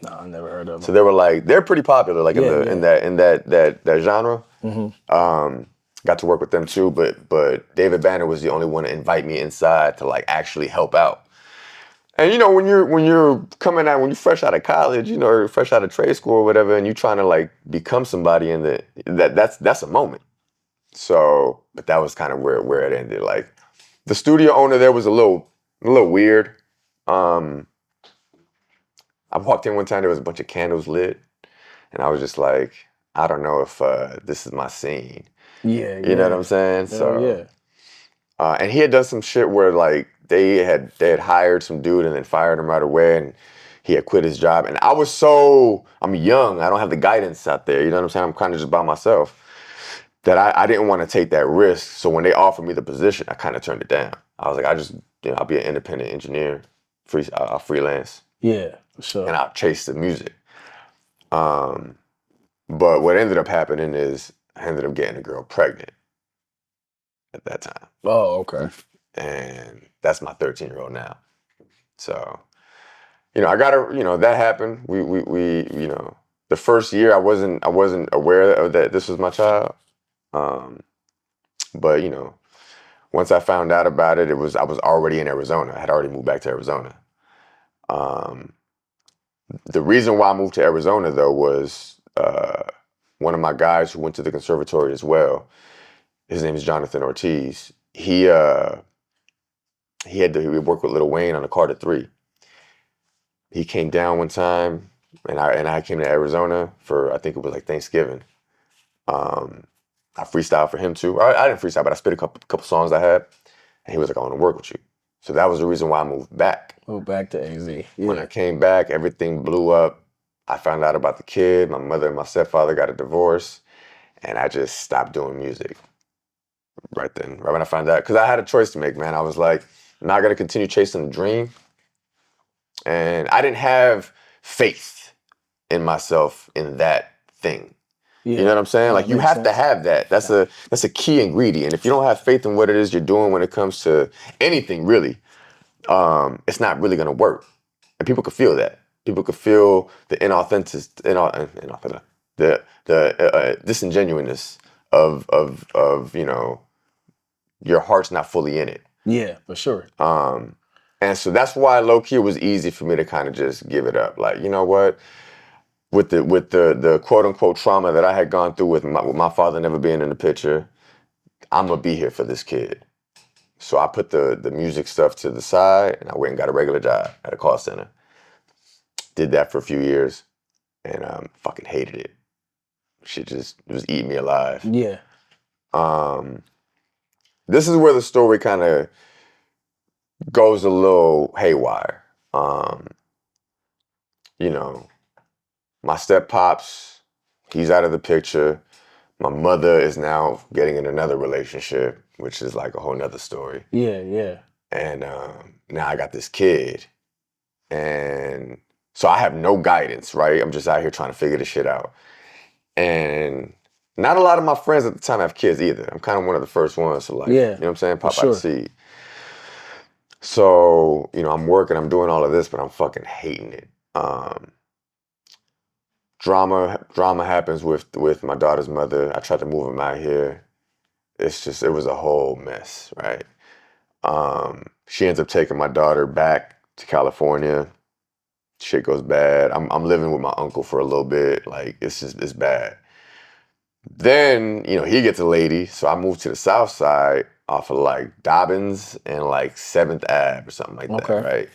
No, I never heard of So them. they were like, they're pretty popular, like Yeah, in that genre. Mm-hmm. Got to work with them too, but David Banner was the only one to invite me inside to like actually help out. And you know, when you're coming out, when you're fresh out of college, you know, or fresh out of trade school or whatever, and you're trying to like become somebody in that's a moment. So, but that was kind of where it ended. Like, the studio owner there was a little weird. I walked in one time, there was a bunch of candles lit, and I was just like, I don't know if this is my scene. Yeah. You know what I'm saying? Hell yeah. And he had done some shit where like they had hired some dude and then fired him right away, and he had quit his job. And I'm young, I don't have the guidance out there. You know what I'm saying? I'm kind of just by myself. That I didn't want to take that risk. So when they offered me the position, I kind of turned it down. I was like, I'll be an independent engineer, I'll freelance. Yeah, for sure. And I'll chase the music. But what ended up happening is I ended up getting a girl pregnant at that time. Oh, okay. And that's my 13-year-old now. So, you know, I gotta, you know, that happened. We you know, the first year I wasn't aware of that this was my child. But you know, once I found out about it, I was already in Arizona. I had already moved back to Arizona. The reason why I moved to Arizona though was one of my guys who went to the conservatory as well. His name is Jonathan Ortiz. He worked with Lil Wayne on the Carter 3. He came down one time, and I came to Arizona for, I think it was like Thanksgiving. I freestyled for him too. I didn't freestyle, but I spit a couple songs I had, and he was like, "I want to work with you." So that was the reason why I moved back. Moved back to AZ. Yeah. When I came back, everything blew up. I found out about the kid. My mother and my stepfather got a divorce, and I just stopped doing music right then. Right when I found out, because I had a choice to make, man. I was like, am I gonna continue chasing the dream? And I didn't have faith in myself in that thing. Yeah. You know what I'm saying? Like, you have to have that. That's a key ingredient. If you don't have faith in what it is you're doing when it comes to anything, really, it's not really gonna work. And people could feel that. People could feel the disingenuousness of you know, your heart's not fully in it. Yeah, for sure. And so that's why low key it was easy for me to kind of just give it up. Like, you know what? With the quote unquote trauma that I had gone through with my father never being in the picture, I'm gonna be here for this kid. So I put the music stuff to the side, and I went and got a regular job at a call center. Did that for a few years, and fucking hated it. Shit it was eating me alive. Yeah. This is where the story kind of goes a little haywire. You know, my step pops, he's out of the picture. My mother is now getting in another relationship, which is like a whole nother story. Yeah. And now I got this kid. And so I have no guidance, right? I'm just out here trying to figure this shit out. And not a lot of my friends at the time have kids either. I'm kind of one of the first ones to, like, you know what I'm saying, pop out the seed. So, you know, I'm working, I'm doing all of this, but I'm fucking hating it. Drama happens with my daughter's mother. I tried to move him out here. It was a whole mess, right? She ends up taking my daughter back to California. Shit goes bad. I'm living with my uncle for a little bit. Like, it's bad. Then, you know, he gets a lady, so I moved to the south side off of like Dobbins and like 7th Ave or something like that, right?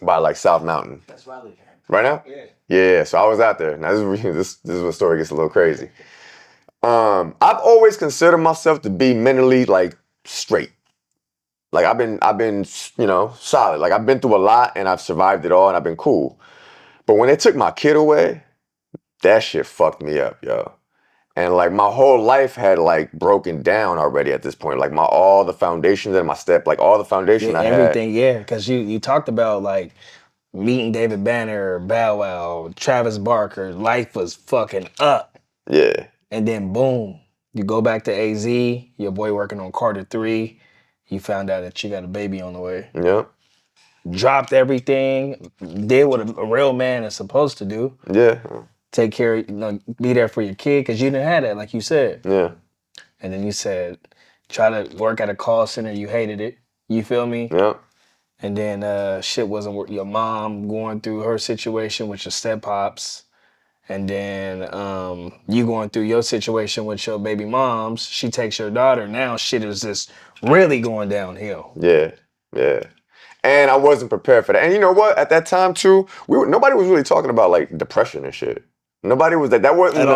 By like South Mountain. That's where I live here. Right now? Yeah. Yeah, so I was out there. Now this is where the story gets a little crazy. I've always considered myself to be mentally like straight. Like I've been, solid. Like I've been through a lot and I've survived it all and I've been cool. But when they took my kid away, that shit fucked me up, yo. And like my whole life had like broken down already at this point. Like all the foundations and my step, like all the Yeah, foundation I had. everything, yeah. Because you talked about like meeting David Banner, Bow Wow, Travis Barker. Life was fucking up. Yeah. And then boom, you go back to AZ, your boy working on Carter 3. You found out that you got a baby on the way. Yep. Dropped everything, did what a real man is supposed to do. Yeah. Take care, be there for your kid, because you didn't have that, like you said. Yeah. And then you said, try to work at a call center, you hated it. You feel me? Yep. And then shit wasn't working. Your mom going through her situation with your step-pops. And then you going through your situation with your baby moms. She takes your daughter. Now shit is just really going downhill. Yeah. Yeah. And I wasn't prepared for that. And you know what? At that time too, nobody was really talking about like depression and shit. Nobody was that wasn't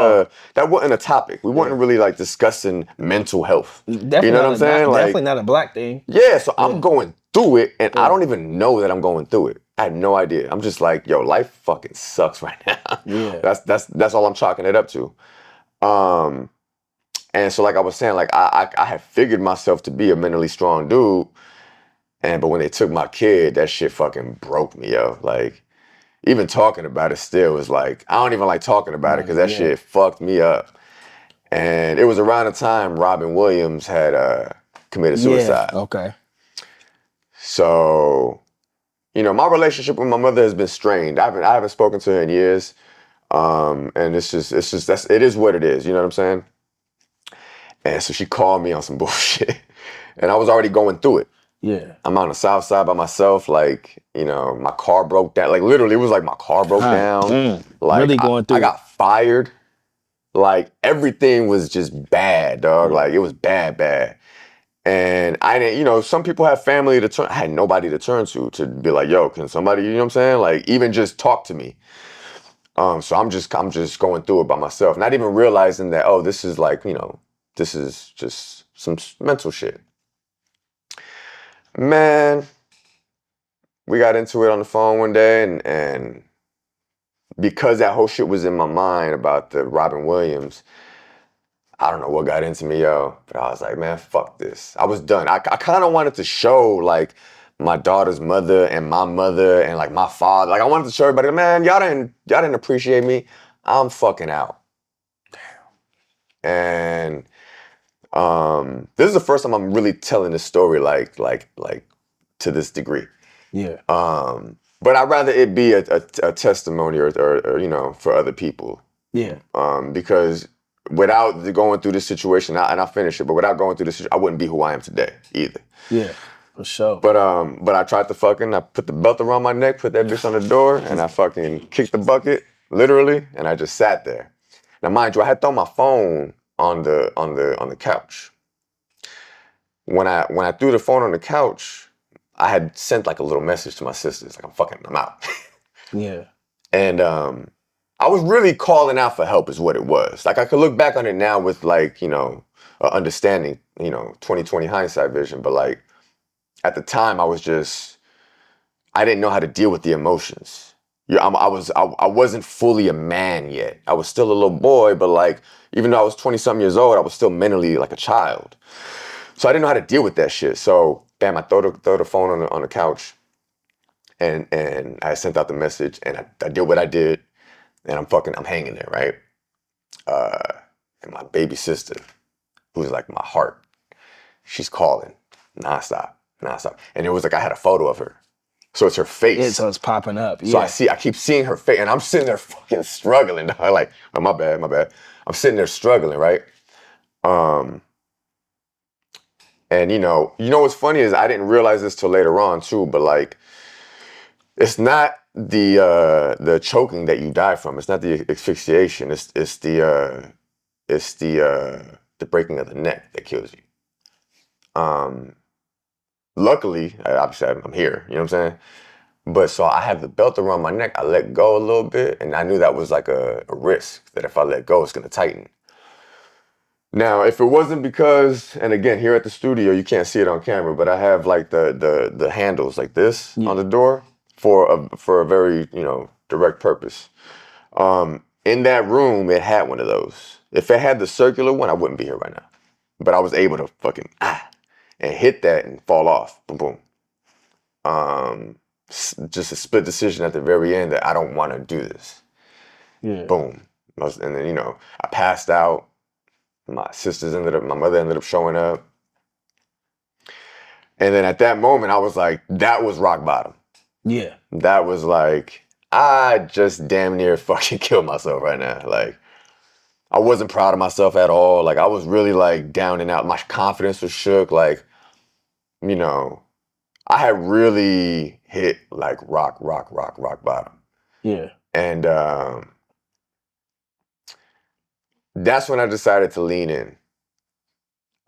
a topic. We weren't really like discussing mental health. Definitely you know what I'm saying? Definitely not a black thing. Yeah, so I'm going through it and I don't even know that I'm going through it. I had no idea. I'm just like, yo, life fucking sucks right now. Yeah. That's all I'm chalking it up to. And so like I was saying, like I had figured myself to be a mentally strong dude. But when they took my kid, that shit fucking broke me, yo. Like, even talking about it still is like, I don't even like talking about it because that shit fucked me up. And it was around the time Robin Williams had committed suicide. Yeah, okay. So, my relationship with my mother has been strained. I haven't spoken to her in years. And it is what it is, you know what I'm saying? And so she called me on some bullshit. And I was already going through it. Yeah. I'm on the south side by myself, like, my car broke down. Like, literally, it was like my car broke down. Like, really going through I got fired. Like, everything was just bad, dog. Like, it was bad. And I didn't, some people have family to turn. I had nobody to turn to be like, yo, can somebody, you know what I'm saying? Like, even just talk to me. So I'm just going through it by myself. Not even realizing that, oh, this is like, this is just some mental shit. Man, we got into it on the phone one day, and because that whole shit was in my mind about the Robin Williams, I don't know what got into me, yo. But I was like, man, fuck this. I was done. I kind of wanted to show, like, my daughter's mother and my mother and, like, my father. Like, I wanted to show everybody, man, y'all didn't appreciate me. I'm fucking out. Damn. And this is the first time I'm really telling this story, like to this degree. Yeah. But I'd rather it be a testimony or for other people. Yeah. Because without going through this situation, and I'll finish it, but without going through this, I wouldn't be who I am today either. Yeah, for sure. But I tried to I put the belt around my neck, put that bitch on the door, and I fucking kicked the bucket, literally, and I just sat there. Now, mind you, I had thrown my phone on the couch. When I threw the phone on the couch, I had sent like a little message to my sisters, like I'm out. Yeah. And I was really calling out for help is what it was. Like I could look back on it now with like, understanding, 2020 hindsight vision. But like at the time I didn't know how to deal with the emotions. Yeah, I wasn't fully a man yet. I was still a little boy, but like, even though I was 20-something years old, I was still mentally like a child. So I didn't know how to deal with that shit. So bam, I throw the phone on the couch, and I sent out the message, and I did what I did, and I'm hanging there, right? And my baby sister, who's like my heart, she's calling nonstop. And it was like I had a photo of her. So it's her face. Yeah, so it's popping up. So Yeah. I keep seeing her face, and I'm sitting there fucking struggling. I'm like, oh, my bad. I'm sitting there struggling, right? And what's funny is I didn't realize this till later on too, but like, it's not the choking that you die from. It's not the asphyxiation. It's the breaking of the neck that kills you. Luckily, obviously I'm here. You know what I'm saying? But so I have the belt around my neck. I let go a little bit, and I knew that was like a risk that if I let go, it's gonna tighten. Now, if it wasn't because, and again, here at the studio, you can't see it on camera, but I have like the handles like this on the door for a very, direct purpose. In that room, it had one of those. If it had the circular one, I wouldn't be here right now. But I was able to fucking and hit that and fall off. Boom, boom. Just a split decision at the very end that I don't want to do this. Yeah. Boom. And then, I passed out. My mother ended up showing up. And then at that moment, I was like, that was rock bottom. Yeah. That was like, I just damn near fucking killed myself right now. Like, I wasn't proud of myself at all. Like, I was really like down and out. My confidence was shook. Like, I had really hit like rock bottom. Yeah. And that's when I decided to lean in.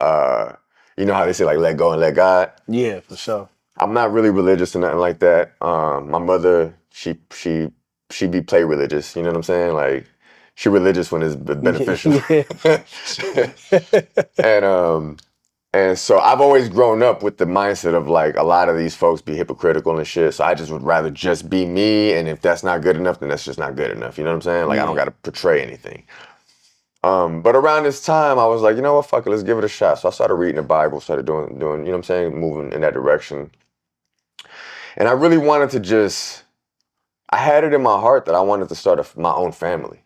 You know how they say like let go and let God? Yeah, for sure. I'm not really religious or nothing like that. My mother, she be play religious. You know what I'm saying? Like she religious when it's beneficial. And so I've always grown up with the mindset of like a lot of these folks be hypocritical and shit. So I just would rather just be me. And if that's not good enough, then that's just not good enough. You know what I'm saying? Like I don't got to portray anything. But around this time, I was like, you know what, fuck it, let's give it a shot. So I started reading the Bible, started doing, you know what I'm saying, moving in that direction. And I really wanted to I had it in my heart that I wanted to start my own family.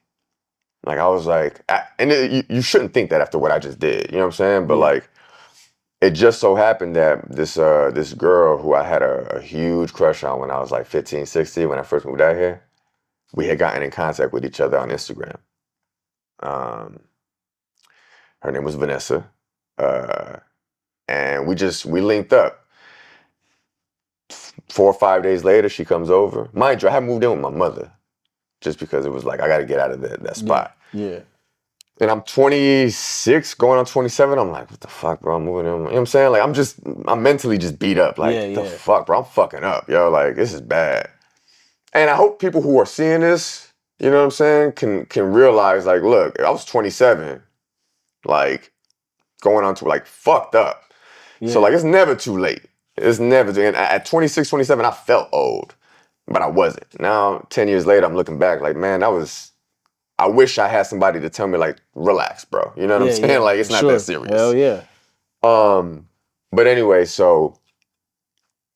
Like I was like, you shouldn't think that after what I just did, you know what I'm saying? But like, it just so happened that this girl who I had a huge crush on when I was like 15, 16, when I first moved out here, we had gotten in contact with each other on Instagram. Her name was Vanessa. And we linked up. 4 or 5 days later, she comes over. Mind you, I had moved in with my mother just because it was like, I got to get out of that spot. Yeah. And I'm 26, going on 27. I'm like, what the fuck, bro? I'm moving in. You know what I'm saying? Like, I'm mentally just beat up. Like, the fuck, bro? I'm fucking up, yo. Like, this is bad. And I hope people who are seeing this, you know what I'm saying, can realize, like, look, I was 27, like, going on to, like, fucked up. Yeah. So, like, it's never too late. It's never too late. And at 26, 27, I felt old, but I wasn't. Now, 10 years later, I'm looking back, like, man, I wish I had somebody to tell me, like, relax, bro. You know what I'm saying? Yeah, like, it's not that serious. Hell yeah. But anyway, so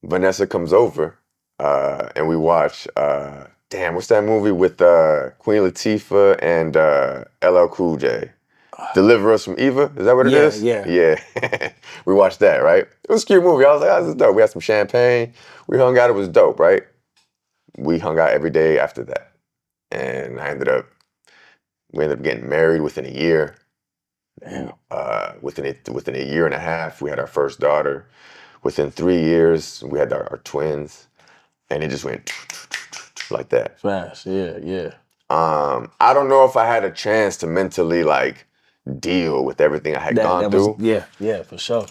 Vanessa comes over, and we watch, what's that movie with Queen Latifah and LL Cool J? Deliver Us from Eva? Is that what it is? Yeah. We watched that, right? It was a cute movie. I was like, oh, this is dope. We had some champagne. We hung out. It was dope, right? We hung out every day after that. And we ended up getting married within a year. Damn. Within a year and a half, we had our first daughter. Within 3 years, we had our twins. And it just went like that. Fast, yeah. I don't know if I had a chance to mentally, like, deal with everything I had gone through. Yeah, for sure.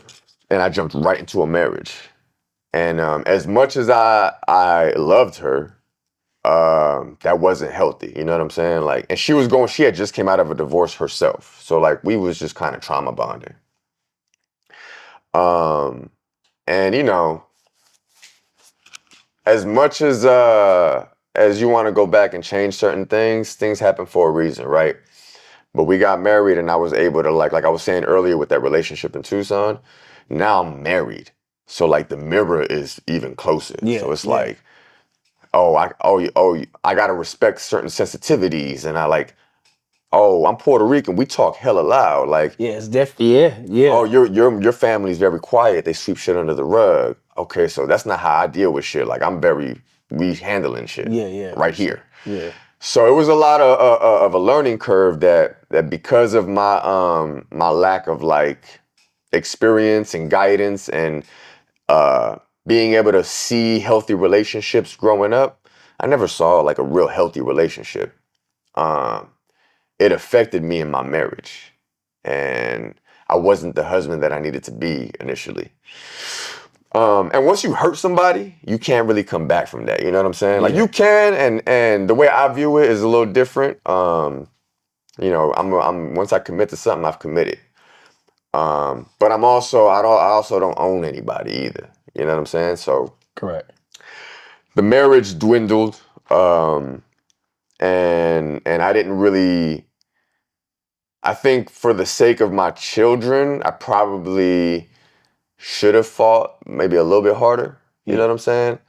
And I jumped right into a marriage. And as much as I loved her, that wasn't healthy. You know what I'm saying? Like, and she had just came out of a divorce herself. So like we was just kind of trauma bonding. And as much as you want to go back and change certain things happen for a reason, right? But we got married and I was able to like I was saying earlier with that relationship in Tucson, now I'm married. So like the mirror is even closer. Yeah, so it's like, I gotta respect certain sensitivities, and I'm Puerto Rican. We talk hella loud. Like, yeah, it's definitely yeah. Oh, your family's very quiet. They sweep shit under the rug. Okay, so that's not how I deal with shit. Like we handling shit. Yeah. Right here. Yeah. So it was a lot of a learning curve that because of my my lack of like experience and guidance and being able to see healthy relationships growing up, I never saw like a real healthy relationship. It affected me in my marriage, and I wasn't the husband that I needed to be initially. And once you hurt somebody, you can't really come back from that. You know what I'm saying? Yeah. Like you can, and the way I view it is a little different. I'm once I commit to something, I've committed. But I also don't own anybody either. You know what I'm saying? So Correct. the marriage dwindled, and I didn't really. I think for the sake of my children, I probably should have fought maybe a little bit harder. You know what I'm saying?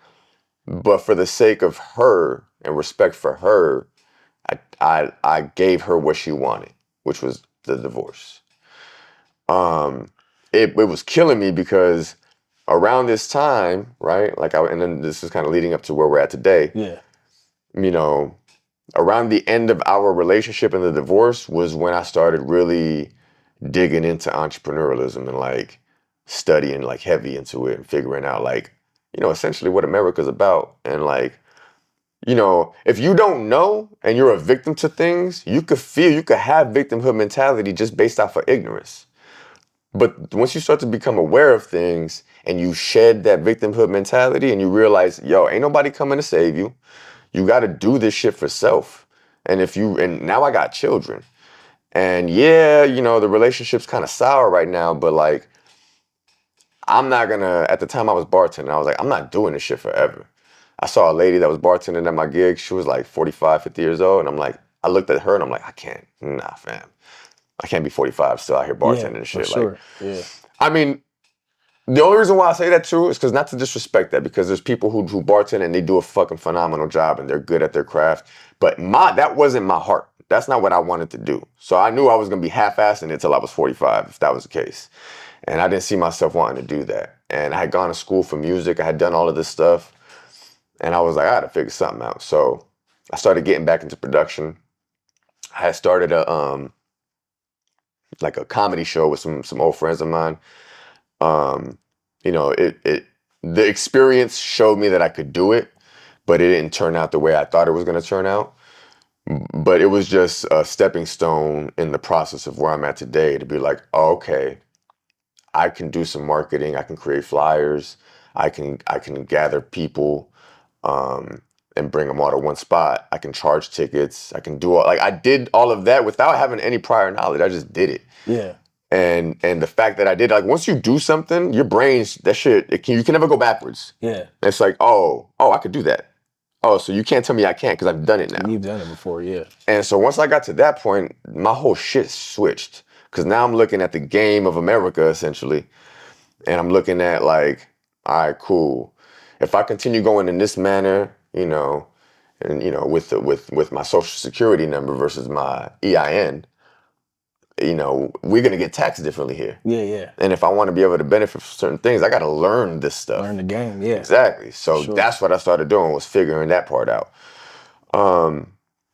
But for the sake of her and respect for her, I gave her what she wanted, which was the divorce. It was killing me because around this time, right? And then this is kind of leading up to where we're at today. Yeah. You know, around the end of our relationship and the divorce was when I started really digging into entrepreneurialism and like studying like heavy into it and figuring out like, essentially what America's about. And like, if you don't know and you're a victim to things, you could have victimhood mentality just based off of ignorance. But once you start to become aware of things and you shed that victimhood mentality and you realize, yo, ain't nobody coming to save you. You got to do this shit for self. And now I got children. And yeah, the relationship's kind of sour right now, but like, at the time I was bartending, I was like, I'm not doing this shit forever. I saw a lady that was bartending at my gig. She was like 45, 50 years old. And I'm like, I looked at her and I'm like, nah, fam. I can't be 45 still out here bartending and shit. For sure. Like, yeah. I mean, the only reason why I say that too is because not to disrespect that, because there's people who bartend and they do a fucking phenomenal job and they're good at their craft. But that wasn't my heart. That's not what I wanted to do. So I knew I was gonna be half-assing it till I was 45, if that was the case. And I didn't see myself wanting to do that. And I had gone to school for music. I had done all of this stuff. And I was like, I had to figure something out. So I started getting back into production. I had started a comedy show with some old friends of mine. The experience showed me that I could do it, but it didn't turn out the way I thought it was going to turn out. But it was just a stepping stone in the process of where I'm at today to be like, oh, okay, I can do some marketing. I can create flyers. I can gather people and bring them all to one spot. I can charge tickets. I can do I did all of that without having any prior knowledge. I just did it. Yeah. And the fact that I did, like, once you do something, your brain's that shit. You can never go backwards. Yeah. It's like, oh, I could do that. Oh, so you can't tell me I can't because I've done it now. You've done it before, yeah. And so once I got to that point, my whole shit switched because now I'm looking at the game of America essentially, and I'm looking at like, all right, cool. If I continue going in this manner, with my social security number versus my EIN. We're going to get taxed differently here. Yeah, yeah. And if I want to be able to benefit from certain things, I got to learn this stuff. Learn the game, yeah. Exactly. So that's what I started doing, was figuring that part out.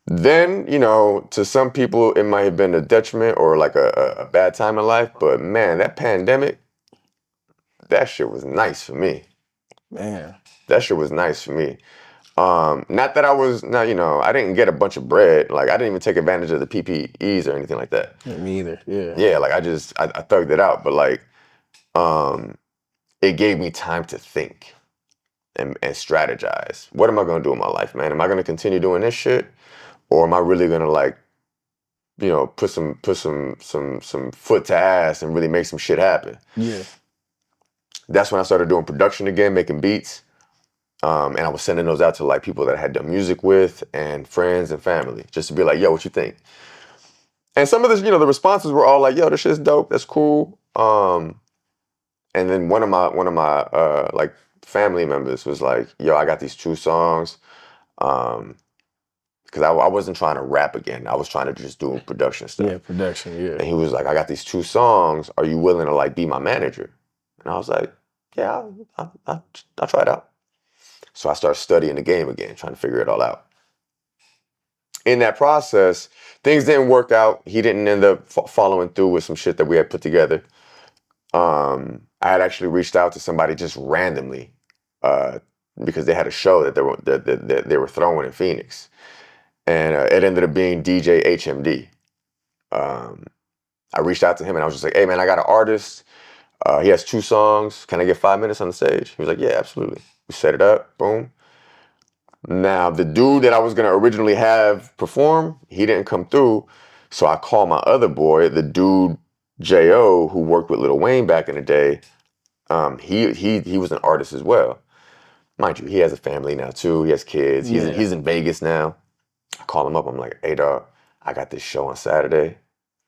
Then, to some people, it might have been a detriment or like a bad time in life. But man, that pandemic, that shit was nice for me. Man. That shit was nice for me. Not that I didn't get a bunch of bread. Like, I didn't even take advantage of the PPEs or anything like that. Yeah, me either, yeah. Yeah, like I thugged it out. But like, it gave me time to think and strategize. What am I gonna do in my life, man? Am I gonna continue doing this shit? Or am I really gonna like, put some foot to ass and really make some shit happen? Yeah. That's when I started doing production again, making beats. And I was sending those out to like people that I had done music with and friends and family, just to be like, yo, what you think? And some of this, the responses were all like, yo, this shit's dope, that's cool. And then one of my like family members was like, yo, I got these 2 songs. Because I wasn't trying to rap again. I was trying to just do production stuff. Yeah, production, yeah. And he was like, I got these 2 songs. Are you willing to like be my manager? And I was like, yeah, I'll try it out. So I started studying the game again, trying to figure it all out. In that process, things didn't work out. He didn't end up following through with some shit that we had put together. I had actually reached out to somebody just randomly because they had a show that they were throwing in Phoenix. And it ended up being DJ HMD. I reached out to him and I was just like, hey, man, I got an artist. He has 2 songs. Can I get 5 minutes on the stage? He was like, yeah, absolutely. We set it up. Boom. Now, the dude that I was going to originally have perform, he didn't come through. So I called my other boy, the dude J.O., who worked with Lil Wayne back in the day, he was an artist as well. Mind you, he has a family now too. He has kids. He's in Vegas now. I call him up. I'm like, hey, dog, I got this show on Saturday.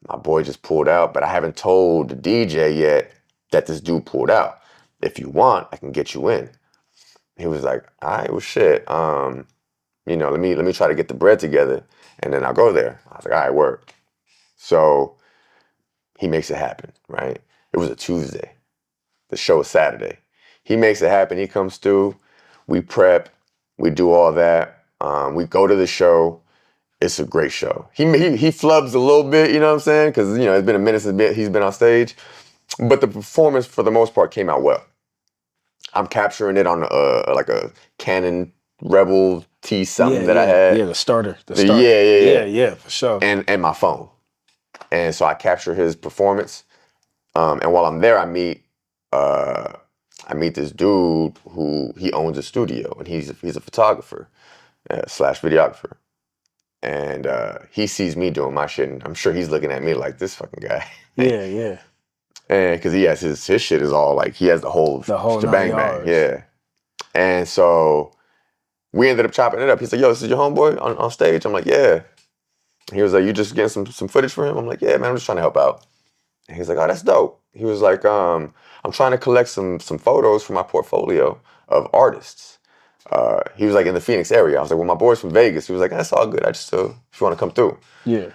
My boy just pulled out, but I haven't told the DJ yet that this dude pulled out. If you want, I can get you in. He was like, all right, well, shit. Let me try to get the bread together, and then I'll go there. I was like, all right, work. So he makes it happen, right? It was a Tuesday. The show is Saturday. He makes it happen. He comes through. We prep. We do all that. We go to the show. It's a great show. He flubs a little bit, you know what I'm saying? Because, it's been a minute since he's been on stage. But the performance, for the most part, came out well. I'm capturing it on like a Canon Rebel T something that I had. Yeah, the starter. Yeah, for sure. And my phone. And so I capture his performance. And while I'm there, I meet this dude who he owns a studio, and he's a photographer / videographer. And he sees me doing my shit, and I'm sure he's looking at me like, this fucking guy. Yeah. And because he has his shit is all like, he has the whole shebang bang. Yeah. And so we ended up chopping it up. He's like, yo, this is your homeboy on stage? I'm like, yeah. He was like, you just getting some footage for him? I'm like, yeah, man, I'm just trying to help out. And he's like, oh, that's dope. He was like, I'm trying to collect some photos for my portfolio of artists. He was like in the Phoenix area. I was like, well, my boy's from Vegas. He was like, that's all good. I just if you want to come through. Yeah.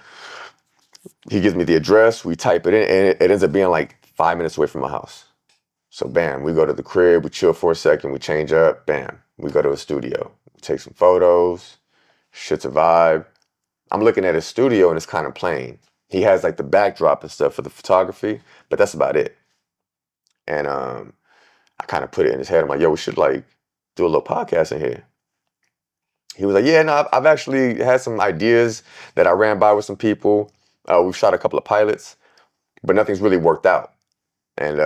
He gives me the address. We type it in, and it ends up being like 5 minutes away from my house. So bam, we go to the crib. We chill for a second. We change up. Bam, we go to a studio. We take some photos. Shit's a vibe. I'm looking at his studio, and it's kind of plain. He has like the backdrop and stuff for the photography, but that's about it. And I kind of put it in his head. I'm like, yo, we should like do a little podcast in here. He was like, yeah, no, I've actually had some ideas that I ran by with some people. We've shot a couple of pilots, but nothing's really worked out. And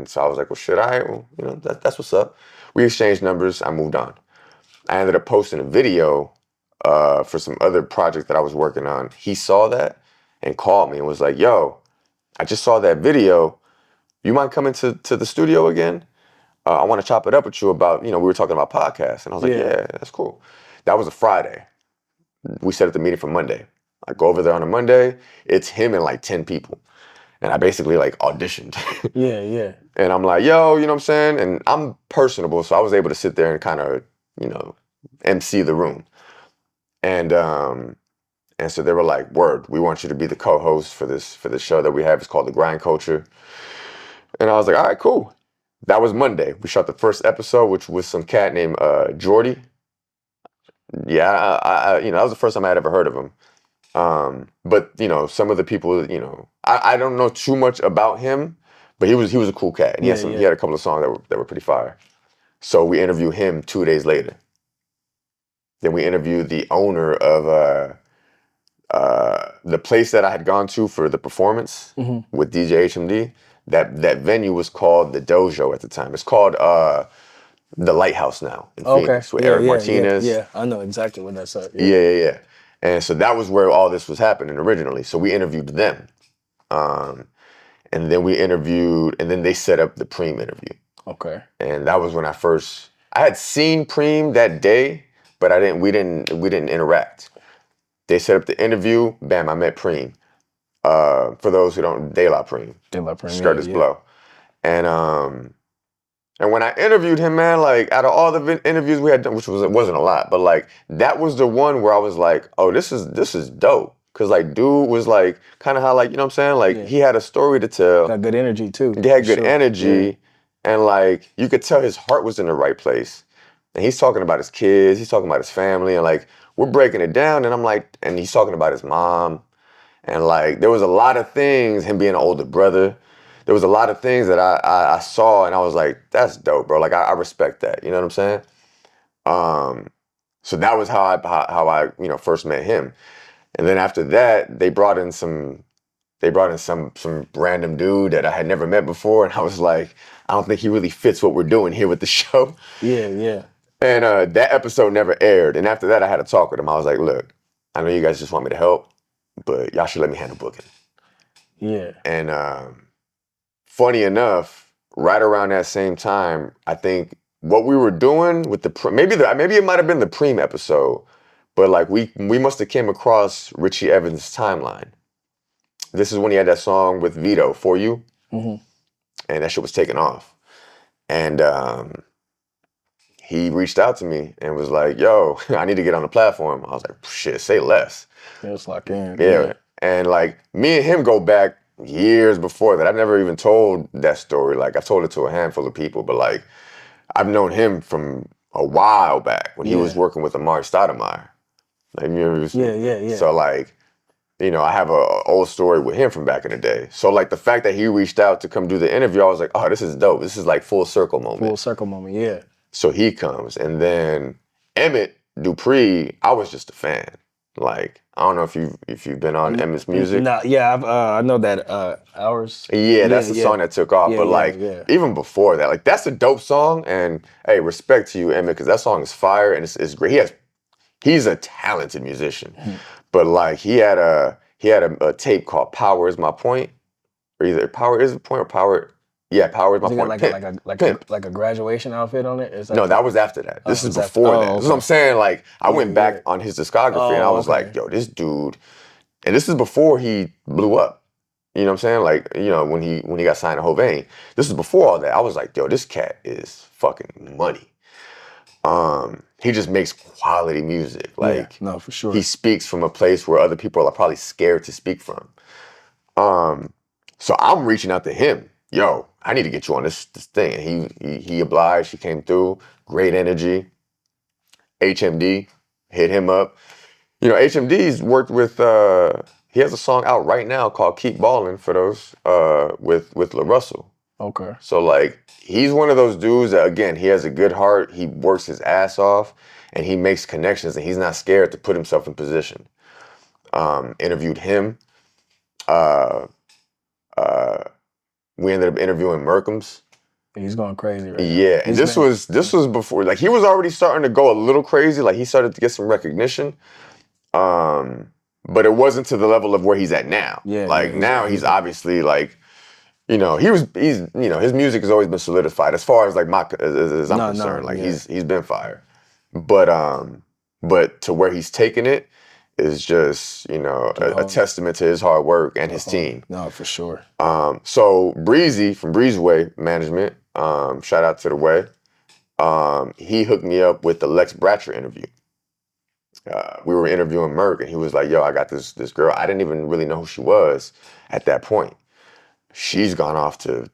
so I was like, well, shit, all right, well, that's what's up. We exchanged numbers. I moved on. I ended up posting a video for some other project that I was working on. He saw that and called me and was like, yo, I just saw that video. You mind coming to the studio again? I want to chop it up with you about, we were talking about podcasts. And I was like, yeah, that's cool. That was a Friday. We set up the meeting for Monday. I go over there on a Monday. It's him and like 10 people. And I basically like auditioned. Yeah. And I'm like, yo, you know what I'm saying? And I'm personable, so I was able to sit there and kind of, MC the room. And so they were like, word, we want you to be the co-host for this show that we have. It's called The Grind Culture. And I was like, all right, cool. That was Monday. We shot the first episode, which was some cat named Jordy. Yeah, I that was the first time I had ever heard of him. But some of the people, I don't know too much about him, but he was a cool cat, and he had a couple of songs that were pretty fire. So we interviewed him 2 days later. Then we interviewed the owner of the place that I had gone to for the performance with DJ HMD. That venue was called the Dojo at the time. It's called the Lighthouse now in Phoenix with Eric Martinez. Yeah, I know exactly what that's at. Yeah. And so that was where all this was happening originally. So we interviewed them. And then they set up the Preem interview. Okay. And that was when I had seen Preem that day, but we didn't interact. They set up the interview, bam, I met Preem. For those who don't, De La Preem. Skirt is blow. And when I interviewed him, man, like out of all the interviews we had done, which wasn't a lot, but like that was the one where I was like, oh, this is dope. Cause like dude was like kind of how like, you know what I'm saying? Like he had a story to tell. Got good energy too. He had good energy. Yeah. And like you could tell his heart was in the right place. And he's talking about his kids, he's talking about his family, and like we're breaking it down, and I'm like, and he's talking about his mom. And like there was a lot of things, him being an older brother. There was a lot of things that I saw, and I was like, that's dope, bro. Like I respect that. You know what I'm saying? So that was how I first met him. And then after that, they brought in some random dude that I had never met before, and I was like, I don't think he really fits what we're doing here with the show. Yeah. And that episode never aired. And after that, I had a talk with him. I was like, look, I know you guys just want me to help, but y'all should let me handle booking. Yeah. And funny enough, right around that same time, I think what we were doing with maybe it might have been the Preem episode, but like we must have came across Richie Evans' timeline. This is when he had that song with Vito, For You, and that shit was taken off. And he reached out to me and was like, "Yo, I need to get on the platform." I was like, "Shit, say less." It's locked in. Yeah. And like me and him go back years before that. I've never even told that story. Like I've told it to a handful of people, but like I've known him from a while back when he was working with Amari Stoudemire. Like, Yeah. So like, you know, I have a old story with him from back in the day. So like the fact that he reached out to come do the interview, I was like, oh, this is dope. This is like full circle moment. Full circle moment, yeah. So he comes, and then Emmett Dupree, I was just a fan. Like, I don't know if you've been on Emmett's music. No, yeah, I know that Hours. Yeah, that's the song that took off. But even before that, like that's a dope song. And hey, respect to you, Emmett, because that song is fire and it's great. He's a talented musician. But like he had a tape called Power Is My Point. Or either Power Is the Point or Power. Yeah, Power Is My Point. Like a graduation outfit on it? No, that was after that. This is before that. This is what I'm saying. Like, I went back on his discography and I was like, yo, this dude, and this is before he blew up. You know what I'm saying? Like, you know, when he got signed to Hovain. This is before all that. I was like, yo, this cat is fucking money. He just makes quality music. Like, no, for sure. He speaks from a place where other people are probably scared to speak from. So I'm reaching out to him. Yo, I need to get you on this thing. And he obliged. He came through. Great energy. HMD, hit him up. You know, HMD's worked with. He has a song out right now called "Keep Ballin'" for those with La Russell. Okay. So like, he's one of those dudes that again, he has a good heart. He works his ass off, and he makes connections, and he's not scared to put himself in position. Interviewed him. We ended up interviewing Merkham's. He's going crazy right now. Yeah, and this was before, like he was already starting to go a little crazy. Like he started to get some recognition, but it wasn't to the level of where he's at now. Now he's obviously like, you know, he's you know, his music has always been solidified as far as like as I'm concerned. He's been fire, but to where he's taken it is just, you know, a testament to his hard work and his team. No, for sure. So Breezy from Breezeway Management, shout out to the Way. He hooked me up with the Lex Bratcher interview. We were interviewing Merck, and he was like, yo, I got this girl. I didn't even really know who she was at that point. She's gone off to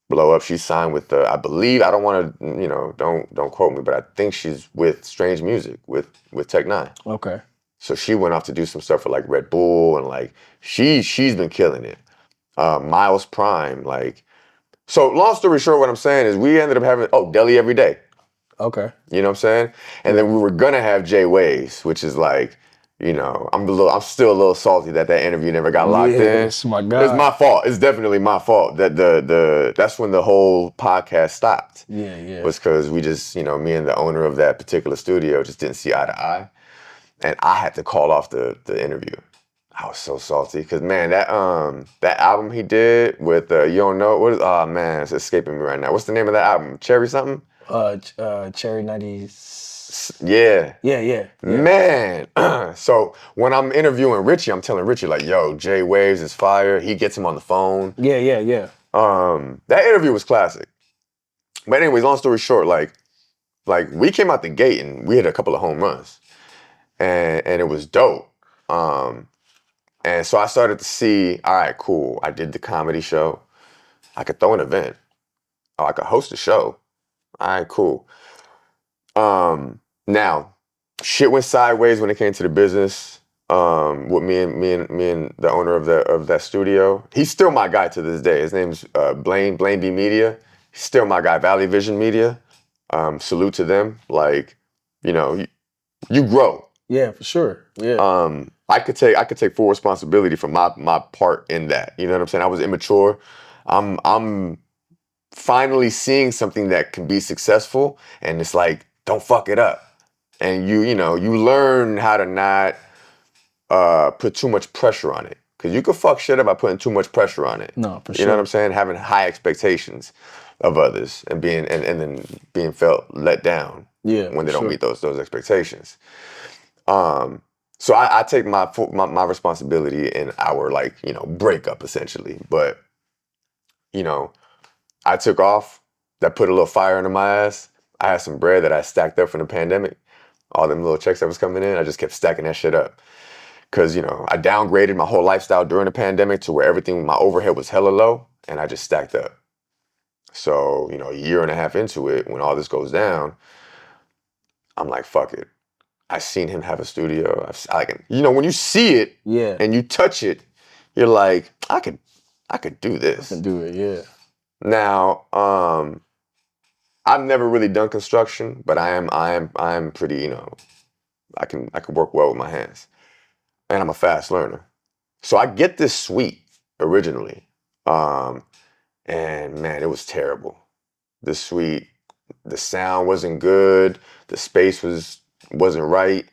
blow up. She's signed with I believe, I don't want to, you know, don't quote me, but I think she's with Strange Music with Tech Nine. Okay. So she went off to do some stuff for like Red Bull, and like she's been killing it. Miles Prime, like, so long story short, what I'm saying is we ended up having Deli Every Day. Okay. You know what I'm saying? And then we were gonna have Jay Waves, which is like, you know, I'm still a little salty that interview never got locked in. It's my God. It's my fault. It's definitely my fault that that's when the whole podcast stopped. Yeah. Was because we just, you know, me and the owner of that particular studio just didn't see eye to eye. And I had to call off the interview. I was so salty because, man, that album he did with you don't know what is, oh man, it's escaping me right now. What's the name of that album? Cherry something? Cherry 90. Yeah. Yeah. Man. So when I'm interviewing Richie, I'm telling Richie like, yo, Jay Waves is fire. He gets him on the phone. Yeah. That interview was classic. But anyways, long story short, like we came out the gate and we hit a couple of home runs. And it was dope. And so I started to see, all right, cool. I did the comedy show. I could throw an event. Oh, I could host a show. All right, cool. Now, shit went sideways when it came to the business. With me and the owner of that studio. He's still my guy to this day. His name's Blaine B Media. He's still my guy. Valley Vision Media. Salute to them. Like, you know, you grow. Yeah, for sure. Yeah. I could take full responsibility for my part in that. You know what I'm saying? I was immature. I'm finally seeing something that can be successful, and it's like, don't fuck it up. And you learn how to not put too much pressure on it. Because you could fuck shit up by putting too much pressure on it. No, for You sure. know what I'm saying? Having high expectations of others and then being felt let down when they don't meet those expectations. So I take my responsibility in our breakup essentially. But I took off. That put a little fire under my ass. I had some bread that I stacked up from the pandemic. All them little checks that was coming in, I just kept stacking that shit up. Because, I downgraded my whole lifestyle during the pandemic to where my overhead was hella low, and I just stacked up. So, a year and a half into it, when all this goes down, I'm like, fuck it. I seen him have a studio. When you see it and you touch it, you're like, I could do this. I can do it, yeah. Now, I've never really done construction, but I am pretty, I can work well with my hands. And I'm a fast learner. So I get this suite originally. And man, it was terrible. The suite, the sound wasn't good, the space wasn't right,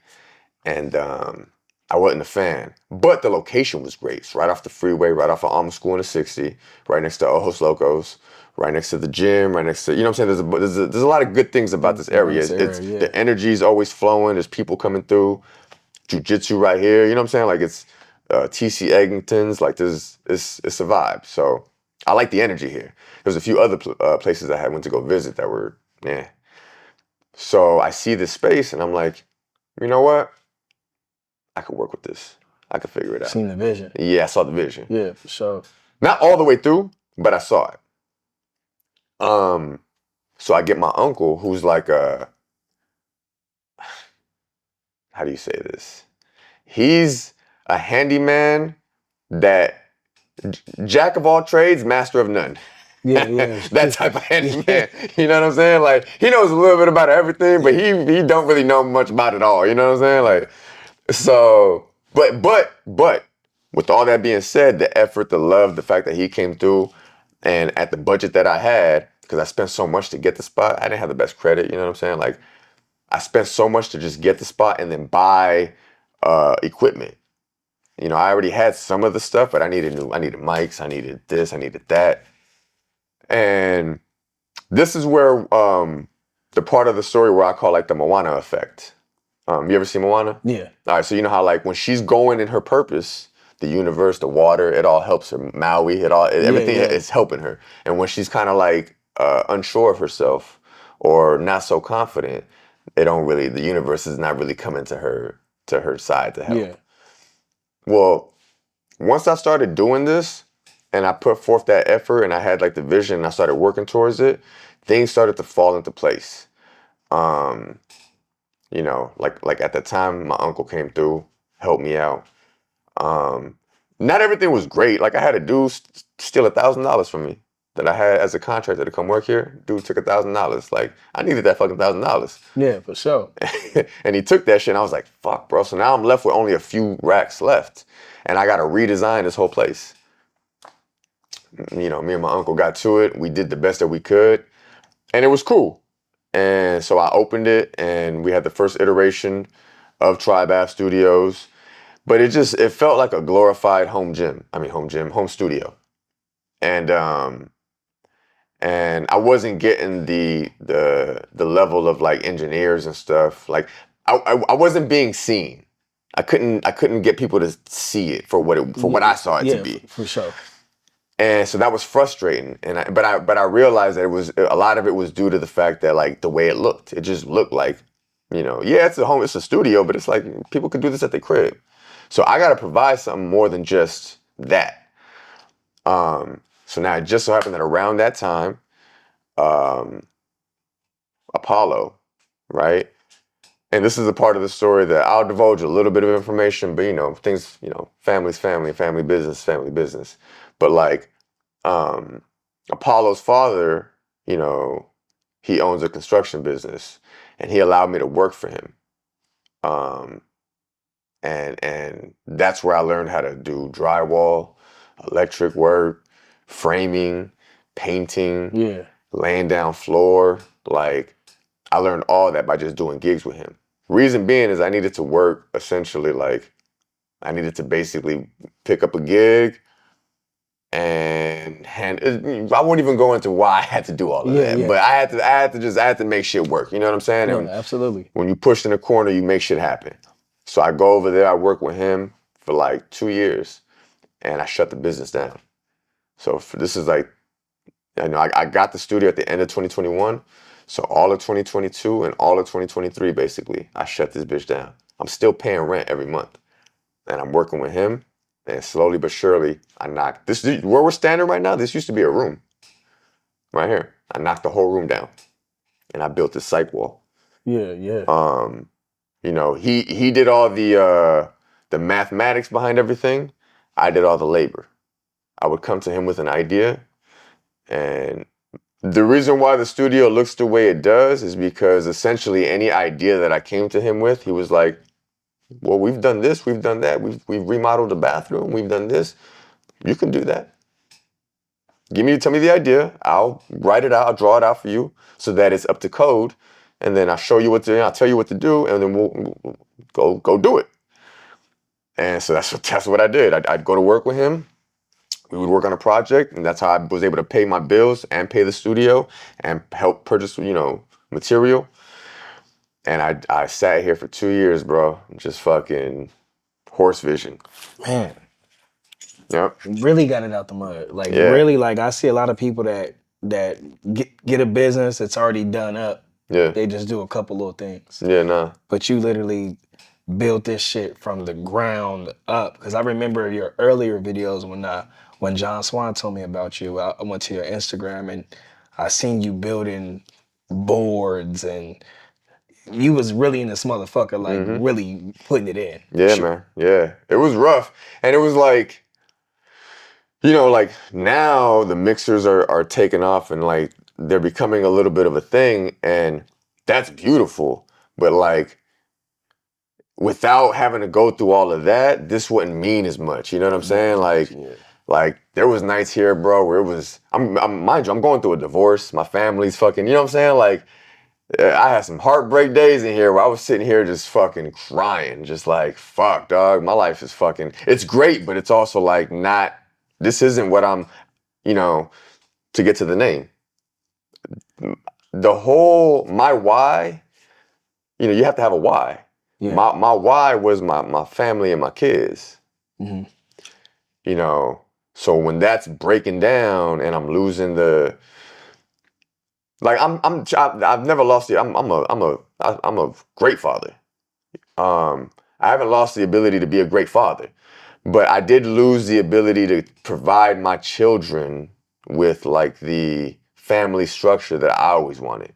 and I wasn't a fan. But the location was great. It's right off the freeway, right off of Alma School in the 60, right next to Ojos Locos, right next to the gym, right next to, you know what I'm saying? There's a lot of good things about this area. The energy's always flowing, there's people coming through, jiu-jitsu right here, you know what I'm saying? Like it's TC Egginton's, like it's a vibe. So I like the energy here. There's a few other places I went to go visit that were, So I see this space and I'm like, you know what? I could work with this. I could figure it out. Seen the vision. Yeah, I saw the vision. Yeah, for sure. Not all the way through, but I saw it. So I get my uncle, who's like how do you say this? He's a handyman that jack of all trades, master of none. Yeah. That type of handyman. You know what I'm saying? Like he knows a little bit about everything, but he don't really know much about it all. You know what I'm saying? Like so, but with all that being said, the effort, the love, the fact that he came through, and at the budget that I had, because I spent so much to get the spot, I didn't have the best credit. You know what I'm saying? Like I spent so much to just get the spot and then buy equipment. I already had some of the stuff, but I needed mics, I needed this, I needed that. And this is where the part of the story where I call like the Moana effect. You ever see Moana? Yeah. All right, so you know how like when she's going in her purpose, the universe, the water, it all helps her. Maui, everything is helping her. And when she's kind of like unsure of herself or not so confident, the universe is not really coming to her side to help. Yeah. Well, once I started doing this and I put forth that effort and I had like the vision and I started working towards it, things started to fall into place. Like at the time my uncle came through, helped me out. Not everything was great. Like I had a dude steal $1,000 from me that I had as a contractor to come work here. Dude took $1,000. Like I needed that fucking $1,000. Yeah, for sure. And he took that shit and I was like, fuck, bro. So now I'm left with only a few racks left. And I got to redesign this whole place. Me and my uncle got to it. We did the best that we could. And it was cool. And so I opened it and we had the first iteration of Tribe Ave Studios. But it felt like a glorified home studio. And I wasn't getting the level of like engineers and stuff. Like I wasn't being seen. I couldn't get people to see it for what I saw it to be. For sure. And so that was frustrating. But I realized that a lot of it was due to the fact that like the way it looked. It just looked like, it's a studio, but it's like people could do this at their crib. So I got to provide something more than just that. So now it just so happened that around that time, Apollo, right? And this is a part of the story that I'll divulge a little bit of information, but things, family's family, family business. But like, Apollo's father, he owns a construction business and he allowed me to work for him. And that's where I learned how to do drywall, electric work, framing, painting, laying down floor. Like I learned all that by just doing gigs with him. Reason being is I needed to work essentially like I needed to basically pick up a gig and I won't even go into why I had to do all of that, but I had to make shit work. You know what I'm saying? No, And absolutely. when you push in the corner, you make shit happen. So I go over there, I work with him for like 2 years, and I shut the business down. So this is like, I got the studio at the end of 2021. So all of 2022 and all of 2023, basically, I shut this bitch down. I'm still paying rent every month, and I'm working with him. And slowly but surely, I knocked this. Where we're standing right now, this used to be a room. Right here, I knocked the whole room down, and I built this psych wall. Yeah. He did all the mathematics behind everything. I did all the labor. I would come to him with an idea, and the reason why the studio looks the way it does is because essentially any idea that I came to him with, he was like, well, we've done this, we've done that, we've remodeled the bathroom, we've done this. You can do that. Tell me the idea. I'll write it out, I'll draw it out for you so that it's up to code, and then I'll tell you what to do, and then we'll go do it. And so that's what I did. I'd go to work with him. We would work on a project, and that's how I was able to pay my bills and pay the studio and help purchase, material. And I sat here for 2 years, bro, just fucking horse vision. Man. Yep. Really got it out the mud. Like, Yeah. really, like, I see a lot of people that get a business, it's already done up. Yeah. They just do a couple little things. Yeah, nah. But you literally built this shit from the ground up. Because I remember your earlier videos when John Swan told me about you. I went to your Instagram and I seen you building boards, and you was really in this motherfucker, like, really putting it in. Yeah, man. Yeah. It was rough. And it was like, like now the mixers are taking off and like they're becoming a little bit of a thing, and that's beautiful. But like without having to go through all of that, this wouldn't mean as much. You know what I'm saying? Like there was nights here, bro, where it was, mind you, I'm going through a divorce. My family's fucking, you know what I'm saying? Like I had some heartbreak days in here where I was sitting here just fucking crying, just like, fuck, dog, my life is fucking, it's great, but it's also like this isn't what I'm, to get to the name. My why, you have to have a why. Yeah. My why was my family and my kids. So when that's breaking down and I'm losing I've never lost I'm a great father. I haven't lost the ability to be a great father, but I did lose the ability to provide my children with like the family structure that I always wanted.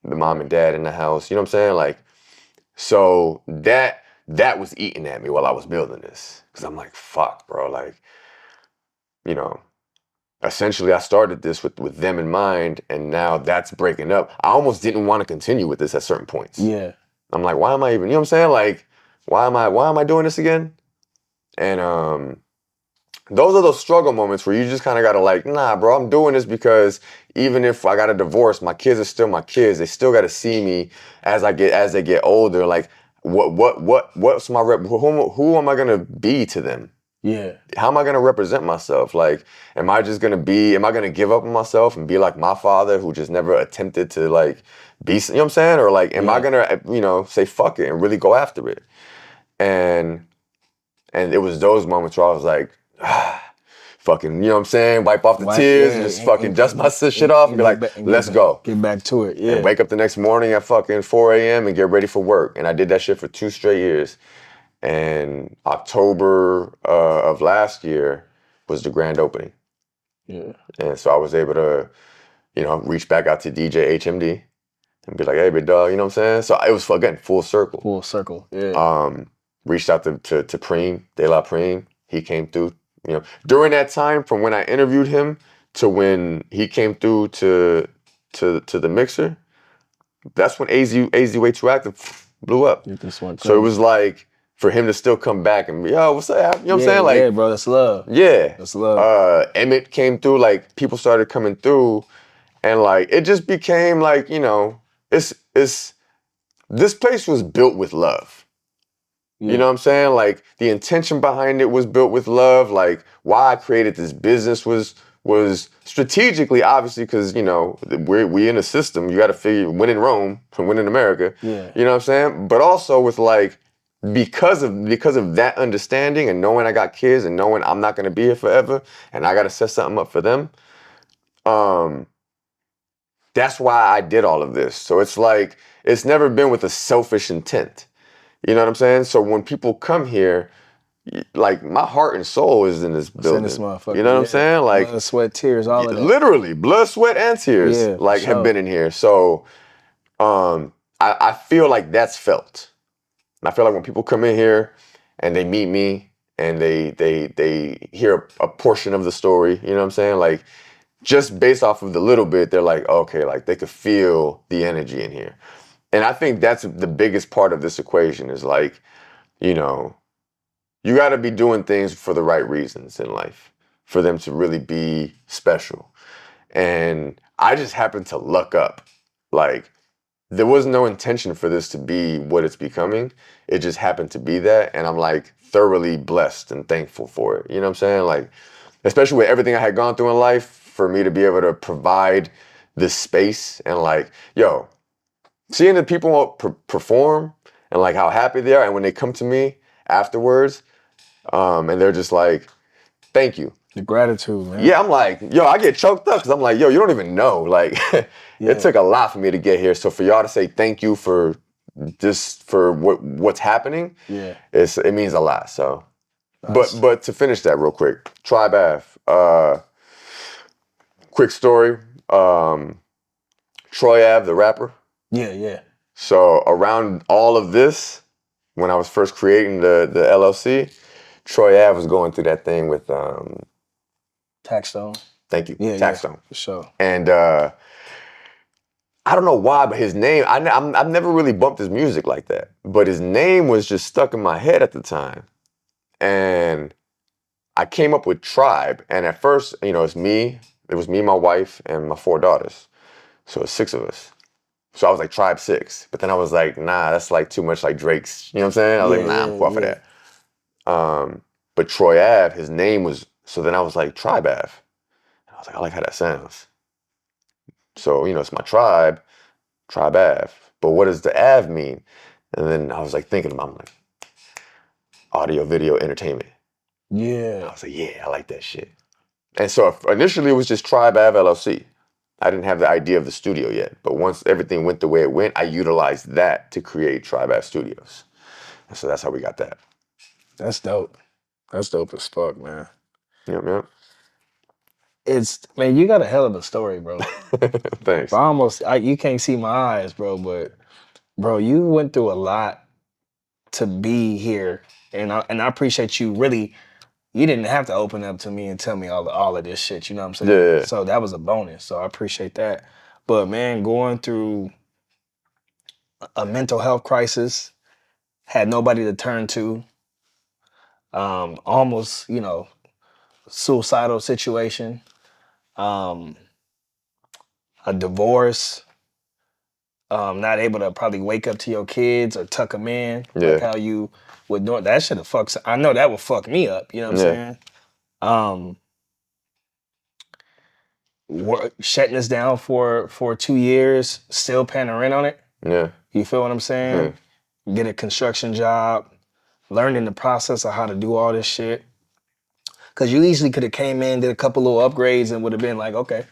The mom and dad in the house, you know what I'm saying? Like, so that was eating at me while I was building this. Cause I'm like, fuck, bro, like, essentially I started this with them in mind, and now that's breaking up. I almost didn't want to continue with this at certain points. Yeah. I'm like, why am I even, you know what I'm saying? Like, why am I doing this again? And those are those struggle moments where you just kind of got to like, nah, bro, I'm doing this because even if I got a divorce, my kids are still my kids. They still got to see me as they get older. Like, what's my who am I gonna be to them? Yeah. How am I gonna represent myself? Like, am I gonna give up on myself and be like my father who just never attempted to like be, you know what I'm saying? Or like, am I gonna, say fuck it and really go after it? And it was those moments where I was like, fucking, you know what I'm saying? Wipe off the tears and just fucking dust my shit off and be like, let's go. Get back to it, yeah. And wake up the next morning at fucking 4 a.m. and get ready for work. And I did that shit for 2 straight years. And October of last year was the grand opening. Yeah. And so I was able to, reach back out to DJ HMD and be like, hey, big dog, you know what I'm saying? So it was, again, full circle. Full circle, yeah. Reached out to Preem, De La Preem. He came through, During that time, from when I interviewed him to when he came through to the mixer, that's when AZ Way Too Active blew up. So it was like, for him to still come back and be, yo, what's up? You know what I'm saying? Like, yeah, bro, that's love. Yeah. That's love. Emmett came through, like, people started coming through, and like, it just became like, this place was built with love. Yeah. You know what I'm saying? Like the intention behind it was built with love. Like why I created this business was strategically, obviously, because you know we in a system. You got to figure win in Rome from win in America. Yeah. You know what I'm saying? But also with like because of that understanding and knowing I got kids and knowing I'm not gonna be here forever and I got to set something up for them. That's why I did all of this. So it's like it's never been with a selfish intent. You know what I'm saying? So when people come here, like my heart and soul is in this building. This motherfucker, you know what I'm saying? Like blood, sweat, tears, all of that. Literally, blood, sweat, and tears. Yeah, like have been in here. So I feel like that's felt. And I feel like when people come in here and they meet me and they hear a portion of the story, you know what I'm saying? Like just based off of the little bit, they're like, okay, like they could feel the energy in here. And I think that's the biggest part of this equation is like, you know, you got to be doing things for the right reasons in life for them to really be special. And I just happened to luck up. Like, there was no intention for this to be what it's becoming. It just happened to be that. And I'm like thoroughly blessed and thankful for it. You know what I'm saying? Like, especially with everything I had gone through in life, for me to be able to provide this space and like, yo, seeing the people perform and like how happy they are. And when they come to me afterwards, and they're just like, thank you. The gratitude, man. Yeah, I'm like, yo, I get choked up because I'm like, yo, you don't even know. Like, it took a lot for me to get here. So for y'all to say thank you for just for what's happening, it means a lot. So, nice. but to finish that real quick, Tribe Ave. Quick story. Troy Ave, the rapper. Yeah. So around all of this, when I was first creating the LLC, Troy Ave was going through that thing with Taxstone. Thank you. Yeah, Taxstone. For sure. And I don't know why, but his name, I've never really bumped his music like that. But his name was just stuck in my head at the time. And I came up with Tribe. And at first, you know, it was me, my wife, and my 4 daughters. So it's 6 of us. So I was like Tribe 6. But then I was like, nah, that's like too much like Drake's. You know what I'm saying? I was like, nah, I'm cool for that. But Troy Ave, his name was, so then I was like, Tribe Ave. And I was like, I like how that sounds. So, you know, it's my tribe, Tribe Ave. But what does the Ave mean? And then I was like thinking about it, I'm like, audio, video, entertainment. Yeah. And I was like, yeah, I like that shit. And so initially it was just Tribe Ave LLC. I didn't have the idea of the studio yet. But once everything went the way it went, I utilized that to create Tribe Ave Studios. And so that's how we got that. That's dope. That's dope as fuck, man. Yep. Man, you got a hell of a story, bro. Thanks. You can't see my eyes, bro, but bro, you went through a lot to be here. And I appreciate you really, you didn't have to open up to me and tell me all of this shit, you know what I'm saying? Yeah. So that was a bonus. So I appreciate that. But man, going through a mental health crisis, had nobody to turn to, almost, you know, suicidal situation, a divorce, not able to probably wake up to your kids or tuck them in, like how you would do it. That should have fucked. I know that would fuck me up. You know what I'm saying? Shutting us down for 2 years, still paying the rent on it. Yeah. You feel what I'm saying? Get a construction job, learning the process of how to do all this shit. Cause you easily could have came in, did a couple little upgrades, and would have been like, okay.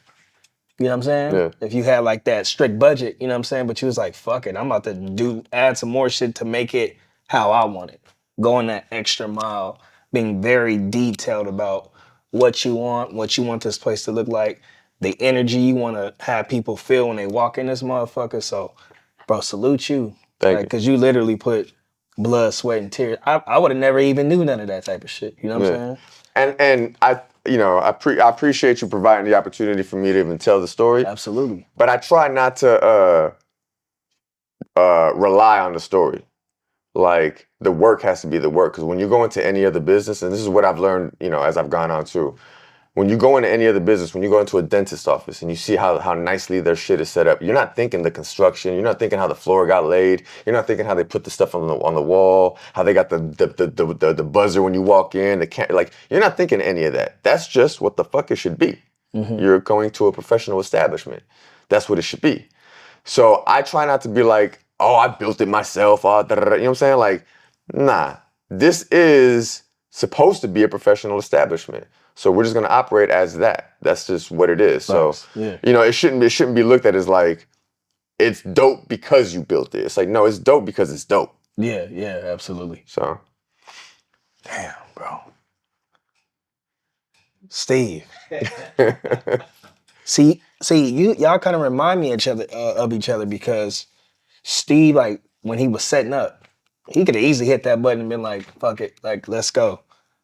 You know what I'm saying? Yeah. If you had like that strict budget, you know what I'm saying? But you was like, fuck it, I'm about to add some more shit to make it how I want it. Going that extra mile, being very detailed about what you want this place to look like, the energy you want to have people feel when they walk in this motherfucker. So, bro, salute you. Thank you. Because you literally put blood, sweat, and tears. I would have never even knew none of that type of shit. You know what I'm saying? And I appreciate you providing the opportunity for me to even tell the story. Absolutely. But I try not to rely on the story. Like the work has to be the work. Because when you go into any other business, and this is what I've learned, you know, as I've gone on too, when you go into any other business, when you go into a dentist office and you see how nicely their shit is set up, you're not thinking the construction, you're not thinking how the floor got laid, you're not thinking how they put the stuff on the wall, how they got the buzzer when you walk in, like you're not thinking any of that. That's just what the fuck it should be. You're going to a professional establishment. That's what it should be. So I try not to be like, oh, I built it myself, you know what I'm saying? Like, nah, this is supposed to be a professional establishment. So we're just gonna operate as that. That's just what it is. Nice. So, Yeah. you know, it shouldn't be looked at as like, it's dope because you built it. It's like, no, it's dope because it's dope. Yeah, yeah, absolutely. So. Damn, bro. Steve. See, y'all kind of remind me of each other because Steve, like when he was setting up, he could have easily hit that button and been like, "Fuck it, like let's go."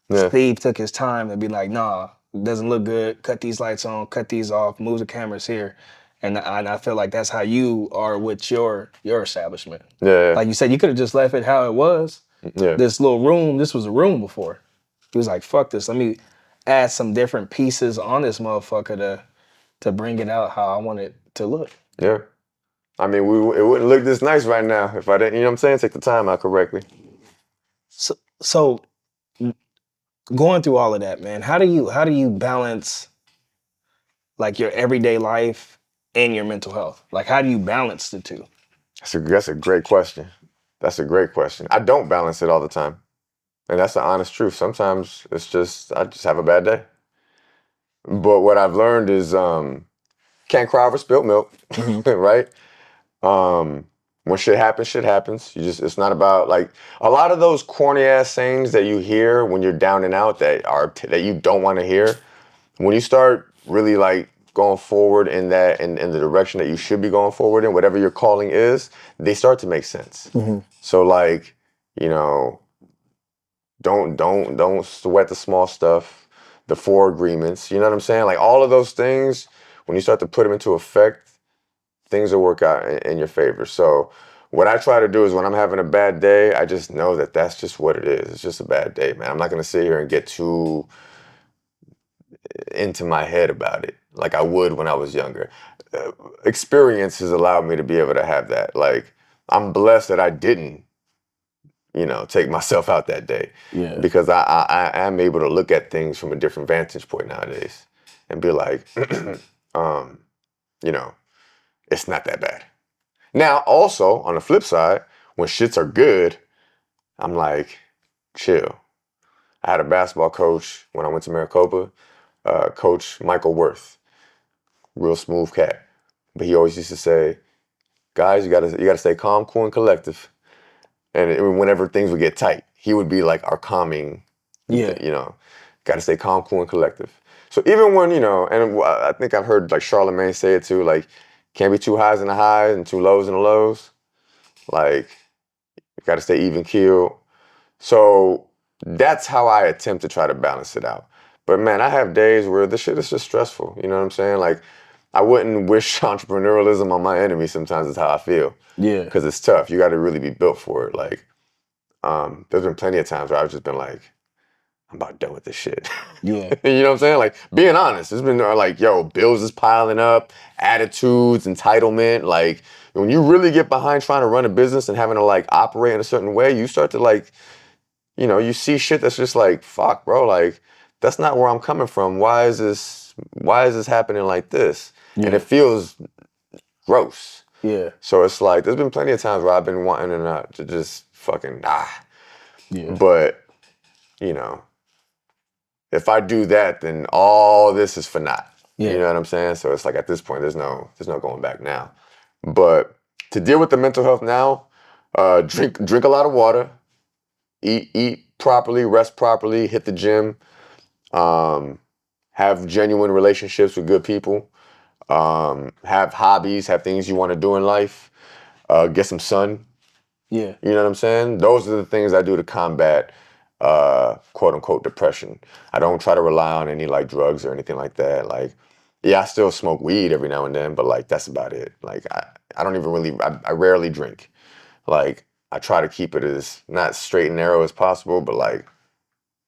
Yeah. Steve took his time to be like, "Nah, it doesn't look good. Cut these lights on, cut these off, move the cameras here," and I feel like that's how you are with your establishment. Yeah. Like you said, you could have just left it how it was. Yeah. This little room, this was a room before. He was like, "Fuck this. Let me add some different pieces on this motherfucker to bring it out how I want it to look." Yeah. I mean, it wouldn't look this nice right now if I didn't, you know what I'm saying? Take the time out correctly. So going through all of that, man, how do you balance like your everyday life and your mental health? Like, how do you balance the two? That's a great question. That's a great question. I don't balance it all the time. And that's the honest truth. Sometimes I just have a bad day. But what I've learned is can't cry over spilt milk, right? When shit happens. It's not about like a lot of those corny ass sayings that you hear when you're down and out that you don't want to hear. When you start really like going forward in the direction that you should be going forward in, whatever your calling is, they start to make sense. So like, you know, don't sweat the small stuff, the 4 agreements, you know what I'm saying? Like all of those things, when you start to put them into effect, things will work out in your favor. So what I try to do is when I'm having a bad day, I just know that that's just what it is. It's just a bad day, man. I'm not going to sit here and get too into my head about it like I would when I was younger. Experience has allowed me to be able to have that. Like, I'm blessed that I didn't, you know, take myself out that day. Yeah. Because I am able to look at things from a different vantage point nowadays and be like, you know, it's not that bad. Now, also, on the flip side, when shits are good, I'm like, chill. I had a basketball coach when I went to Maricopa, Coach Michael Worth, real smooth cat. But he always used to say, guys, you gotta stay calm, cool, and collective. And whenever things would get tight, he would be like our calming, you know, gotta stay calm, cool, and collective. So even when, you know, and I think I've heard like Charlemagne say it too, like, can't be too highs in the highs and too lows in the lows. Like, you gotta stay even keel. So that's how I attempt to try to balance it out. But man, I have days where this shit is just stressful. You know what I'm saying? Like, I wouldn't wish entrepreneurialism on my enemy sometimes is how I feel. Yeah. Because it's tough. You got to really be built for it. Like, there's been plenty of times where I've just been like, I'm about done with this shit. Yeah. You know what I'm saying? Like, being honest, it's been like, yo, bills is piling up, attitudes, entitlement. Like, when you really get behind trying to run a business and having to like operate in a certain way, you start to like, you know, you see shit that's just like, fuck, bro, like, that's not where I'm coming from. Why is this happening like this? Yeah. And it feels gross. Yeah. So it's like, there's been plenty of times where I've been wanting to just fucking, Yeah. But, you know, if I do that, then all this is for naught. Yeah. You know what I'm saying? So it's like at this point, there's no going back now. But to deal with the mental health now, drink a lot of water, eat properly, rest properly, hit the gym, have genuine relationships with good people, have hobbies, have things you want to do in life, get some sun. Yeah. You know what I'm saying? Those are the things I do to combat quote unquote depression. I don't try to rely on any like drugs or anything like that. Like, yeah, I still smoke weed every now and then, but like that's about it. Like I don't even really, I rarely drink. Like, I try to keep it as not straight and narrow as possible, but like,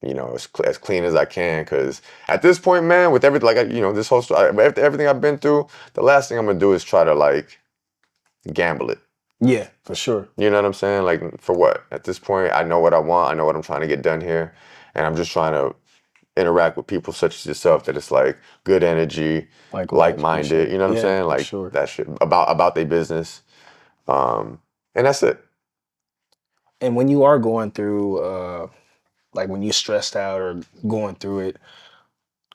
as clean as I can. Because at this point, man, with everything, like, this whole story, everything I've been through, the last thing I'm gonna do is try to like gamble it. Yeah, for sure. You know what I'm saying? Like, for what? At this point, I know what I want. I know what I'm trying to get done here, and I'm just trying to interact with people such as yourself that it's like good energy, like-minded. You know what I'm saying? Like that shit about their business, and that's it. And when you are going through, like when you're stressed out or going through it,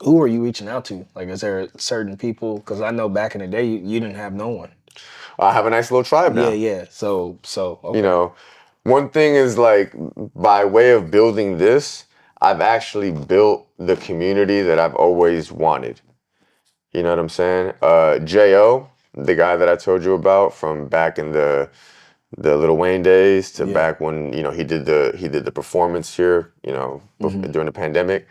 who are you reaching out to? Like, is there certain people? Because I know back in the day, you didn't have no one. I have a nice little tribe now. Yeah. So okay. One thing is like by way of building this, I've actually built the community that I've always wanted. You know what I'm saying? J.O., the guy that I told you about from back in the Lil Wayne days to back when, he did the performance here, during the pandemic.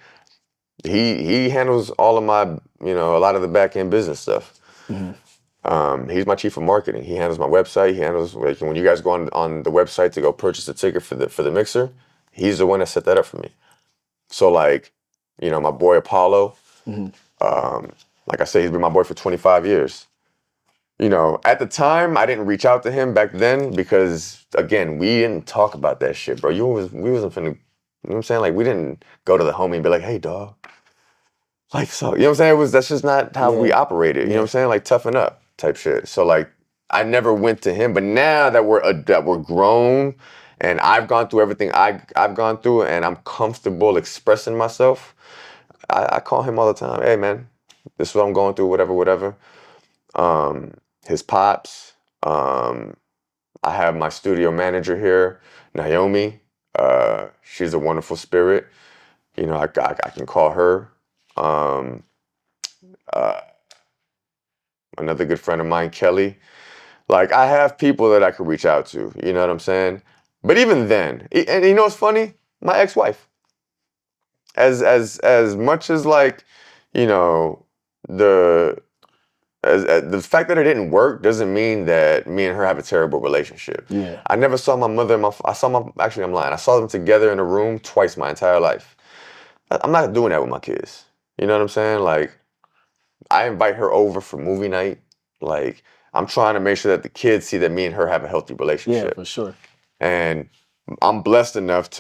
He handles all of my, a lot of the back end business stuff. He's my chief of marketing. He handles my website. He handles, like, when you guys go on the website to go purchase a ticket for the mixer, he's the one that set that up for me. So like, my boy Apollo, like I said, he's been my boy for 25 years. At the time, I didn't reach out to him back then because, again, we didn't talk about that shit, bro. We wasn't finna, you know what I'm saying? Like, we didn't go to the homie and be like, hey, dog. Like, so, you know what I'm saying? That's just not how we operated. You know what I'm saying? Like, toughen up type shit. So, like, I never went to him. But now that we're grown and I've gone through everything I've gone through and I'm comfortable expressing myself, I call him all the time. Hey, man, this is what I'm going through, whatever. His pops. I have my studio manager here, Naomi. She's a wonderful spirit. I can call her. Another good friend of mine, Kelly. Like, I have people that I could reach out to. You know what I'm saying? But even then, and you know what's funny? My ex-wife. As much as like, the the fact that it didn't work doesn't mean that me and her have a terrible relationship. Yeah. I never saw my mother and actually, I'm lying. I saw them together in a room twice my entire life. I'm not doing that with my kids. You know what I'm saying? Like, I invite her over for movie night. Like, I'm trying to make sure that the kids see that me and her have a healthy relationship. Yeah, for sure. And I'm blessed enough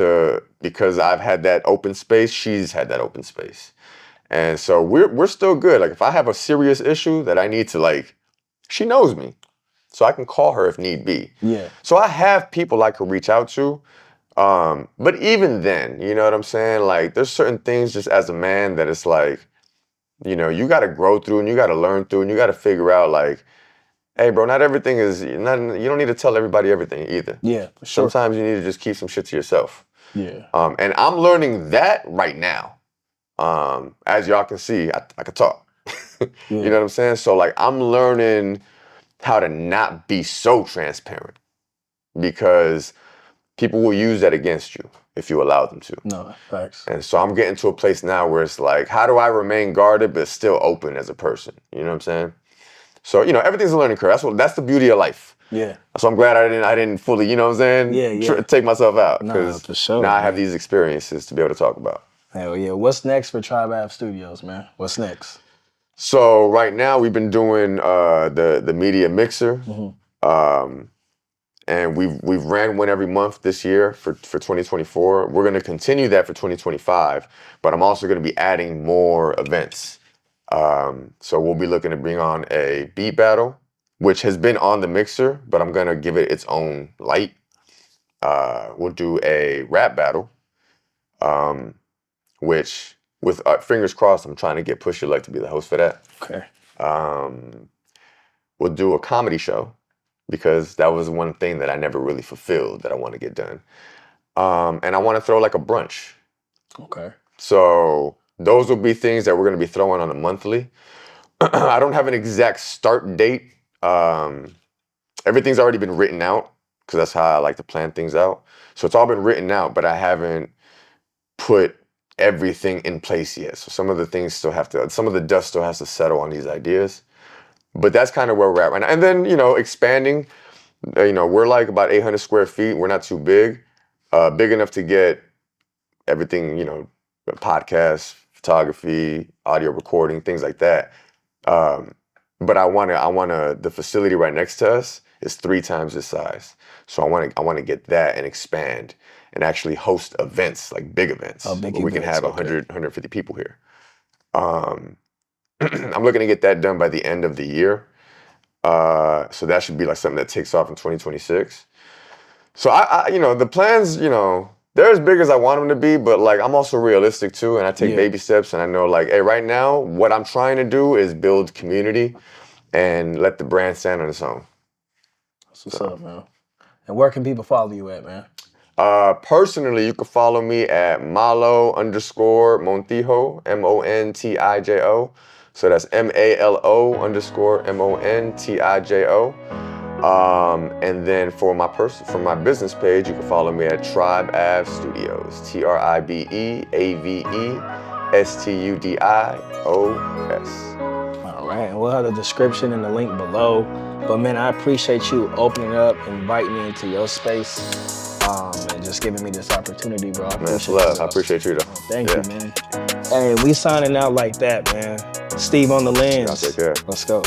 because I've had that open space, she's had that open space. And so we're still good. Like, if I have a serious issue that I need to, like, she knows me. So I can call her if need be. Yeah. So I have people I could reach out to. But even then, you know what I'm saying? Like, there's certain things just as a man that it's like, you got to grow through and you got to learn through and you got to figure out, like, hey, bro, not everything is, you don't need to tell everybody everything either. Yeah, for sure. Sometimes you need to just keep some shit to yourself. Yeah. And I'm learning that right now. As y'all can see, I can talk. You know what I'm saying? So, like, I'm learning how to not be so transparent because people will use that against you if you allow them to. No, facts. And so I'm getting to a place now where it's like, how do I remain guarded but still open as a person? You know what I'm saying? So, everything's a learning curve. That's the beauty of life. Yeah. So I'm glad I didn't fully, you know what I'm saying? Yeah. Take myself out. Nah, for sure. Now I have these experiences to be able to talk about. Hell yeah. What's next for Tribe Ave Studios, man? What's next? So right now we've been doing the media mixer. And we've ran one every month this year for 2024. We're gonna continue that for 2025, but I'm also gonna be adding more events. So we'll be looking to bring on a beat battle, which has been on the mixer, but I'm gonna give it its own light. We'll do a rap battle, which, with fingers crossed, I'm trying to get Push Your Luck to be the host for that. Okay. We'll do a comedy show because that was one thing that I never really fulfilled that I want to get done. And I want to throw like a brunch. Okay. So those will be things that we're going to be throwing on a monthly. I don't have an exact start date. Everything's already been written out because that's how I like to plan things out. So it's all been written out, but I haven't put everything in place yet. So some of the things some of the dust still has to settle on these ideas. But that's kind of where we're at right now. And then, expanding, we're like about 800 square feet. We're not too big. Big enough to get everything, podcasts, photography, audio recording, things like that. But I wanna. The facility right next to us is 3 times this size. So I wanna get that and expand and actually host events, like big events, big where we can events, have 150 people here. I'm looking to get that done by the end of the year. So that should be like something that takes off in 2026. So I the plans, they're as big as I want them to be, but like I'm also realistic too, and I take baby steps, and I know like, hey, right now, what I'm trying to do is build community and let the brand stand on its own. That's what's up, man. And where can people follow you at, man? Personally, you can follow me at Malo _Montijo, Montijo. So that's MALO _MONTIJO. And then for my business page, you can follow me at Tribe Ave Studios, TRIBEAVESTUDIOS. All right, and we'll have the description and the link below. But man, I appreciate you opening up, inviting me into your space, and just giving me this opportunity, bro. I appreciate you, though. Thank you, man. Hey, we signing out like that, man. Steve on the lens. Y'all take care. Let's go.